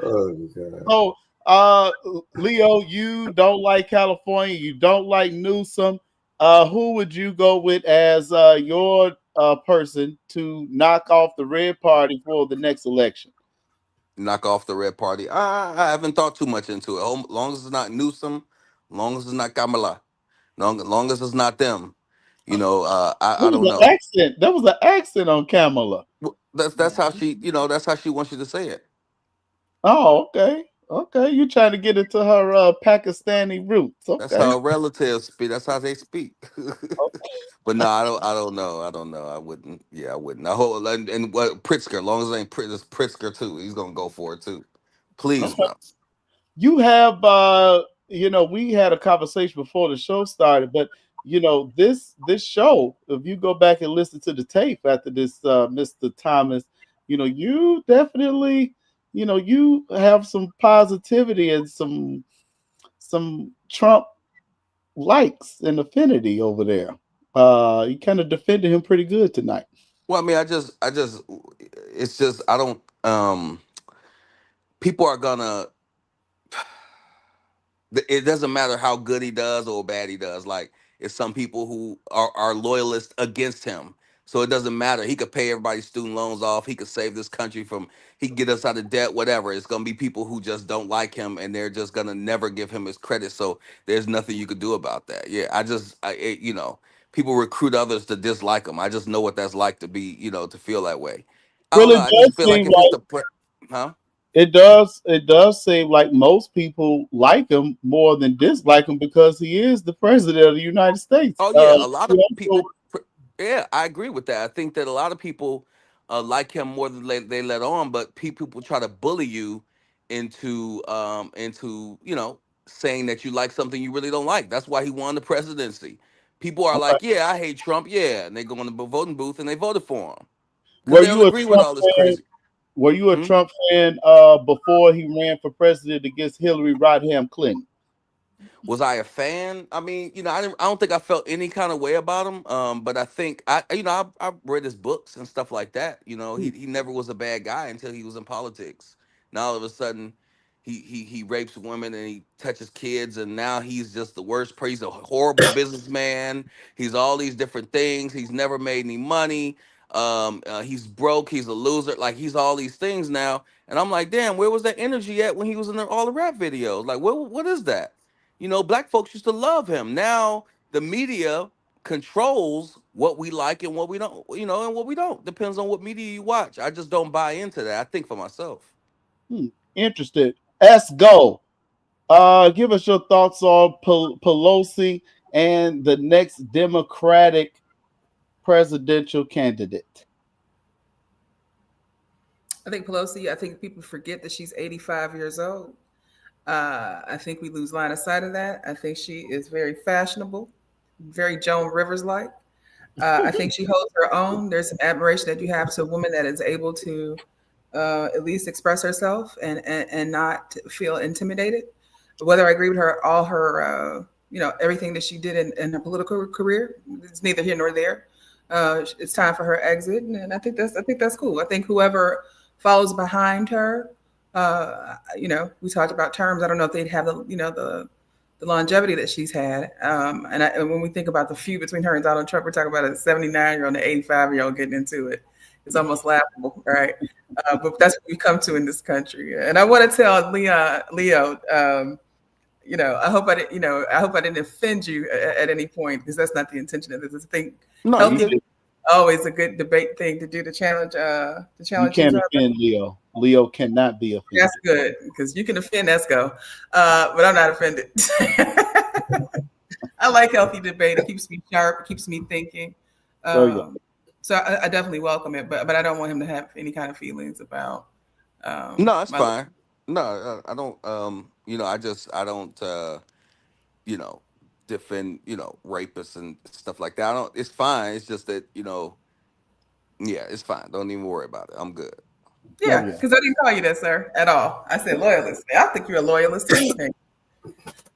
Oh God. So, Leo, you don't like California. You don't like Newsom. Who would you go with as your person to knock off the red party for the next election? Knock off the red party. I haven't thought too much into it. Long as it's not Newsom, long as it's not Kamala, long as it's not them. There I was don't an know. accent. There was an accent on Kamala. That's how she, that's how she wants you to say it. Oh, okay. Okay. You trying to get into her Pakistani roots. That's Okay. how relatives speak. That's how they speak. But no, I don't know. I don't know. I wouldn't. Yeah, I wouldn't. I hope and what Pritzker. As long as it ain't it's Pritzker too. He's gonna go for it too. Please Okay. no. You have we had a conversation before the show started, but this show, if you go back and listen to the tape after this, Mr. Thomas, you definitely, you have some positivity and some Trump likes and affinity over there. You kind of defended him pretty good tonight. Well, I mean, it's just I don't. People are gonna it doesn't matter how good he does or bad he does. Like it's some people who are loyalists against him. So it doesn't matter. He could pay everybody's student loans off. He could save this country from. He could get us out of debt. Whatever. It's gonna be people who just don't like him, and they're just gonna never give him his credit. So there's nothing you could do about that. Yeah, people recruit others to dislike him. I just know what that's like to be, to feel that way. I Well, don't know. it I just does feel like seem if it's like huh? it does seem like most people like him more than dislike him because he is the president of the United States. Oh yeah, a lot of So, people. Yeah, I agree with that. I think that a lot of people like him more than they let on, but people try to bully you into saying that you like something you really don't like. That's why he won the presidency. People are okay. like, yeah, I hate Trump, yeah, and they go in the voting booth and they voted for him because Were they don't you a agree with Trump all this fan? crazy. Were you a Hmm? Trump fan before he ran for president against Hillary Rodham Clinton? Was I a fan? I mean, I don't think I felt any kind of way about him. But I think I read his books and stuff like that. He never was a bad guy until he was in politics. Now all of a sudden, he rapes women and he touches kids, and now he's just the worst. He's a horrible businessman. He's all these different things. He's never made any money. He's broke. He's a loser. Like he's all these things now. And I'm like, damn, where was that energy at when he was in all the rap videos? Like, what is that? Black folks used to love him. Now the media controls what we like and what we don't, and what we don't. Depends on what media you watch. I just don't buy into that. I think for myself. Interested. Let's go. Give us your thoughts on Pelosi and the next Democratic presidential candidate. I think Pelosi, I think people forget that she's 85 years old. I think we lose line of sight of that. I think she is very fashionable, very Joan Rivers like. I think she holds her own. There's some admiration that you have to a woman that is able to at least express herself and not feel intimidated. Whether I agree with her, all her, everything that she did in her political career, it's neither here nor there. It's time for her exit, and I think that's cool. I think whoever follows behind her, we talked about terms. I don't know if they'd have the longevity that she's had. And when we think about the feud between her and Donald Trump, we're talking about a 79-year-old and an 85-year-old getting into it. It's almost laughable, right? But that's what we come to in this country. And I want to tell Leo, I hope I didn't offend you at any point because that's not the intention of this. I think No, you healthy didn't. always a good debate thing to do to challenge You each can't other. offend Leo. Leo cannot be offended. That's good because you can offend. Let's go, but I'm not offended. I like healthy debate. It keeps me sharp. It keeps me thinking. Oh yeah. So I definitely welcome it, but I don't want him to have any kind of feelings about No, it's my. fine. No, I don't. I don't. You know, defend, rapists and stuff like that. I don't. It's fine. It's just that, yeah, it's fine. Don't even worry about it. I'm good. Yeah, Okay. because I didn't call you that, sir, at all. I said loyalist. I think you're a loyalist to anything.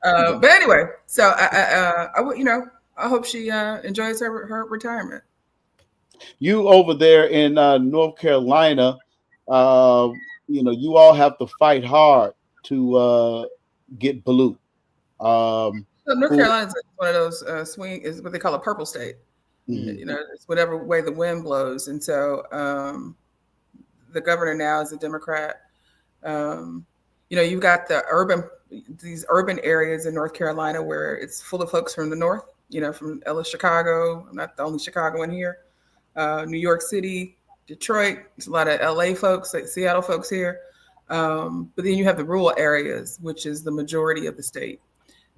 But anyway, so I hope she enjoys her retirement. You over there in North Carolina, uh, you all have to fight hard to get blue. Um, So North who? Carolina is one of those swing is what they call a purple state. Mhm. It's whatever way the wind blows, and so the governor now is a Democrat. Um, you've got these urban areas in North Carolina where it's full of folks from the north. From LA, Chicago. I'm not the only Chicagoan here. New York City, Detroit. There's a lot of LA folks, like Seattle folks here. But then you have the rural areas, which is the majority of the state.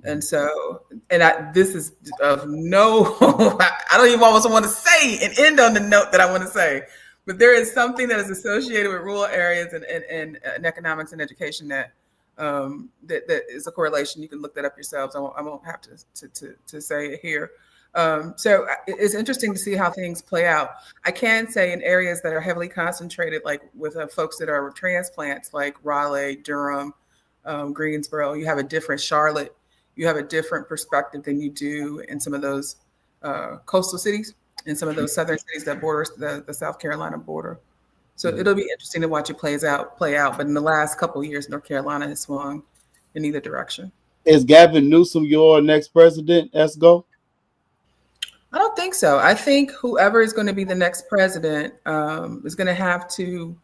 And so, this is of no, I don't even almost want to say and end on the note that I want to say, but there is something that is associated with rural areas and economics and education that that is a correlation. You can look that up yourselves. I won't have to say it here. So it's interesting to see how things play out. I can say in areas that are heavily concentrated, like with folks that are transplants, like Raleigh, Durham, Greensboro, you have a different Charlotte. You have a different perspective than you do in some of those coastal cities and some of those southern cities that borders the South Carolina border. So it'll be interesting to watch it play out. But in the last couple of years, North Carolina has swung in either direction. Is Gavin Newsom your next president? Esco? I don't think so. I think whoever is going to be the next president is going to have to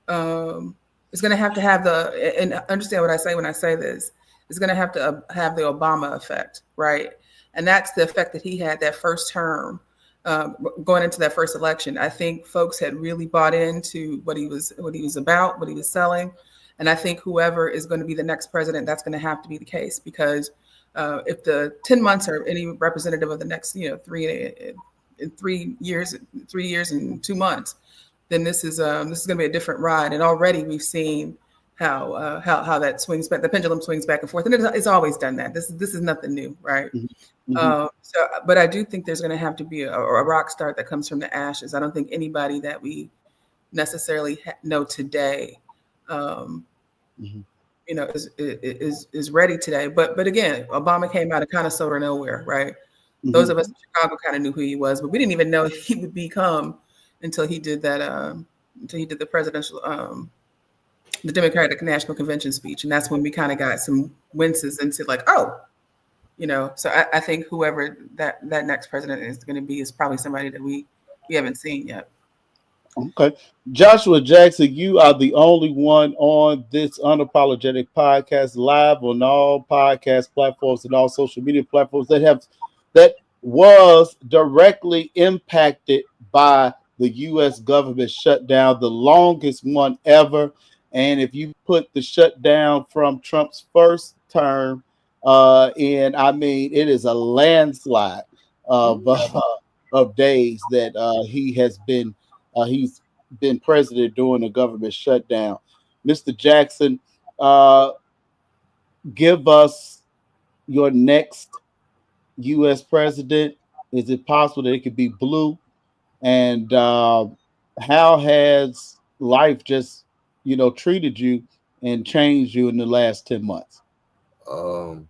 have the, and understand what I say when I say this, is going to have have the Obama effect, right? And that's the effect that he had that first term, going into that first election. I think folks had really bought into what he was about, what he was selling, and I think whoever is going to be the next president, that's going to have to be the case, because if the 10 months are any representative of the next, 3 years, 3 years and 2 months, then this is going to be a different ride. And already we've seen how that swings back, the pendulum swings back and forth, and it's always done that. This is nothing new, right? Mm-hmm. But I do think there's going to have to be a rock start that comes from the ashes. I don't think anybody that we necessarily know today, is ready today. But again, Obama came out of kind of sort of nowhere, right? Those of us in Chicago kind of knew who he was, but we didn't even know he would become until he did that. Until he did the presidential, the Democratic National Convention speech, and that's when we kind of got some winces into like, oh, So I think whoever that next president is going to be is probably somebody that we haven't seen yet. Okay. Joshua Jackson, you are the only one on this Unapologetic podcast, live on all podcast platforms and all social media platforms that was directly impacted by the U.S. government shutdown, the longest one ever. And if you put the shutdown from Trump's first term, and I mean, it is a landslide of days that he's been president during the government shutdown. Mr. Jackson, give us your next U.S. president. Is it possible that it could be blue? And how has life just, treated you and changed you in the last 10 months? You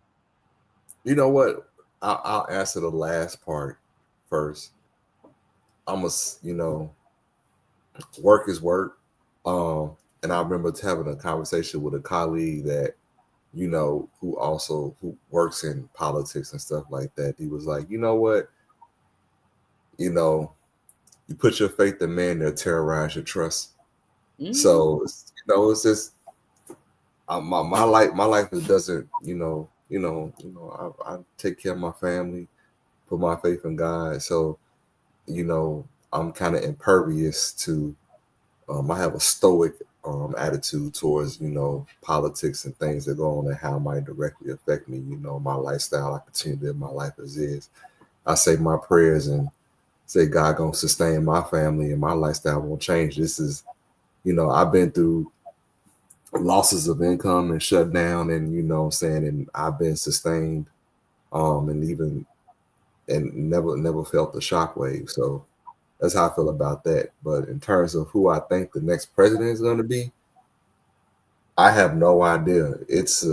know what? I'll answer the last part first. Work is work. And I remember having a conversation with a colleague that, who works in politics and stuff like that. He was like, you know what? You put your faith in man, they'll terrorize your trust. So, it's just my life doesn't, I take care of my family, put my faith in God. So, I'm kind of impervious to, I have a stoic attitude towards, politics and things that go on and how it might directly affect me, my lifestyle. I continue to live my life as is. I say my prayers and say God gonna sustain my family and my lifestyle won't change. This is, I've been through losses of income and shut down, and and I've been sustained and even and never felt the shockwave. So that's how I feel about that. But in terms of who I think the next president is going to be, I have no idea. It's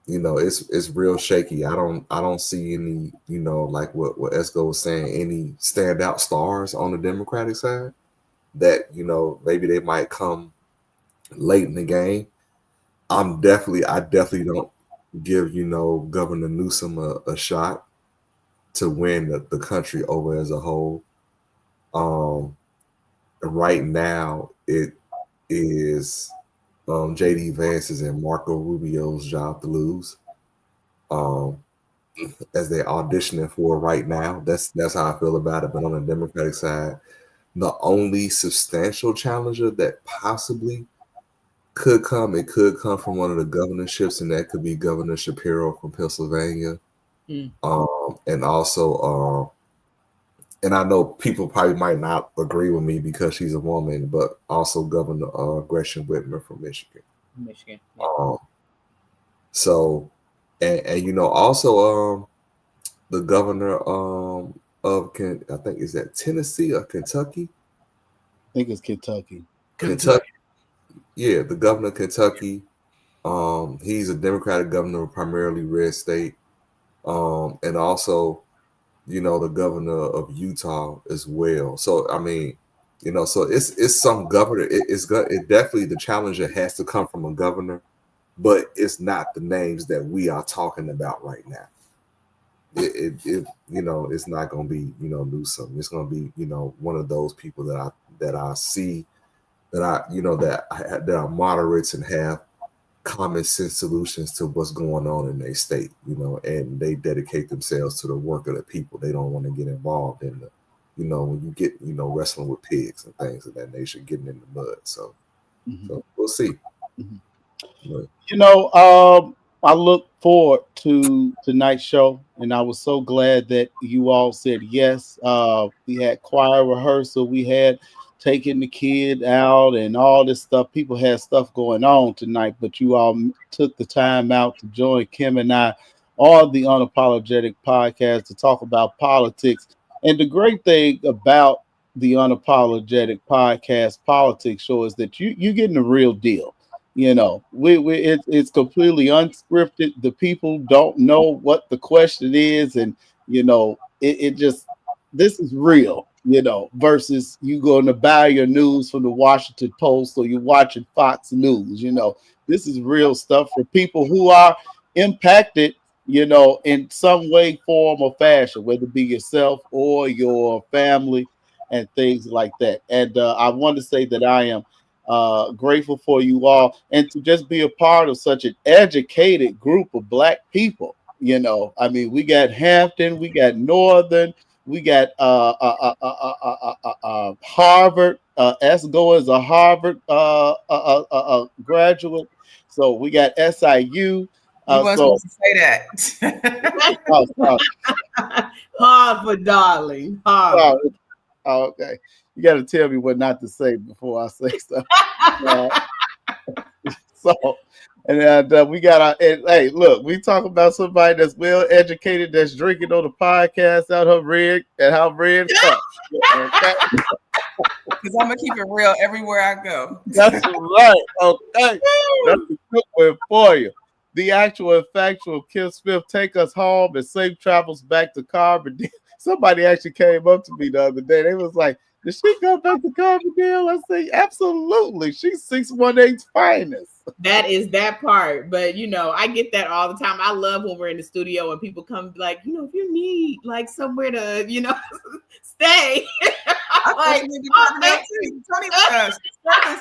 it's real shaky. I don't see any, like what Esco was saying, any standout stars on the Democratic side that, maybe they might come late in the game. I definitely don't give, Governor Newsom a shot to win the country over as a whole. Um, right now it is JD Vance's and Marco Rubio's job to lose. Um, as they're auditioning for right now. That's how I feel about it. But on the Democratic side, the only substantial challenger that possibly it could come from one of the governorships, and that could be Governor Shapiro from Pennsylvania. Mm. And also, and I know people probably might not agree with me because she's a woman, but also Governor Gretchen Whitmer from Michigan. Michigan. Yeah. So, and also the governor I think is that Tennessee or Kentucky? I think it's Kentucky. Kentucky. Yeah, the governor of Kentucky. He's a Democratic governor, primarily red state. And also, the governor of Utah as well. So I mean, so it's some governor. It definitely, the challenger has to come from a governor, but it's not the names that we are talking about right now. It's not going to be Newsom. It's going to be one of those people that I see that are moderates and have common sense solutions to what's going on in their state, and they dedicate themselves to the work of the people. They don't want to get involved in the, when you get wrestling with pigs and things of that nature, getting in the mud. So, so we'll see. Mhm. But, I look forward to tonight's show, and I was so glad that you all said yes. We had choir rehearsal, we had taking the kid out, and all this stuff. People had stuff going on tonight, but you all took the time out to join Kim and I on the Unapologetic podcast to talk about politics. And the great thing about the Unapologetic podcast politics show is that you getting the real deal. It's completely unscripted. The people don't know what the question is, and it just, this is real, versus you going to buy your news from the Washington Post or you're watching Fox News. This is real stuff for people who are impacted, in some way, form, or fashion, whether it be yourself or your family and things like that. And I want to say that I am grateful for you all, and to just be a part of such an educated group of Black people. I mean, we got Hampton, we got Northern, we got Harvard. Esgo is a Harvard graduate, so we got SIU. You weren't So, supposed to say that. Harvard, darling. oh, Harvard. okay, you got to tell me what not to say before I say stuff. So, and we got our, and, hey, look, we talk about somebody that's well educated, that's drinking on the podcast out her red and how red cup. Okay, Because I'm gonna keep it real everywhere I go. that's right. Okay, that's the quick way for you. The actual and factual Kim Smith, take us home and safe travels back to Carbondale. Somebody actually came up to me the other day. They was like, "Did she go back to Carbondale?" I say, "Absolutely. She's 618's finest." That is that part. But I get that all the time. I love when we're in the studio and people come like, if you need like somewhere to, stay. I Like, thought you were from Carbondale too. Tony was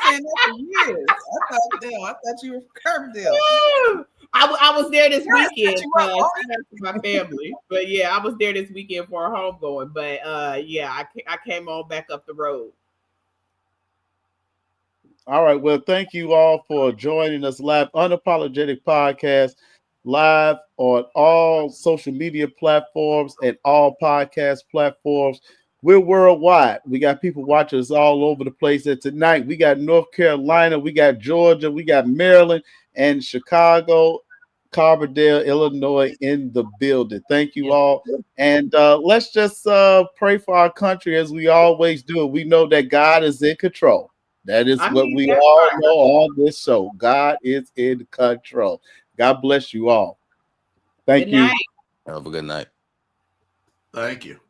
saying that for years. I thought you were from Carbondale. I was there this Yes, weekend. you were. Shout out to my family, but yeah, I was there this weekend for a homegoing. But yeah, I came on back up the road. All right. Well, thank you all for joining us live. Unapologetic podcast, live on all social media platforms and all podcast platforms. We're worldwide. We got people watching us all over the place. And tonight, we got North Carolina, we got Georgia, we got Maryland and Chicago. Carbondale, Illinois, in the building. Thank you Yes. all. And let's just pray for our country as we always do. We know that God is in control. That is I what mean, we that all part. know on this show. God is in control. God bless you all. Good Thank you. night. Have a good night. Thank you.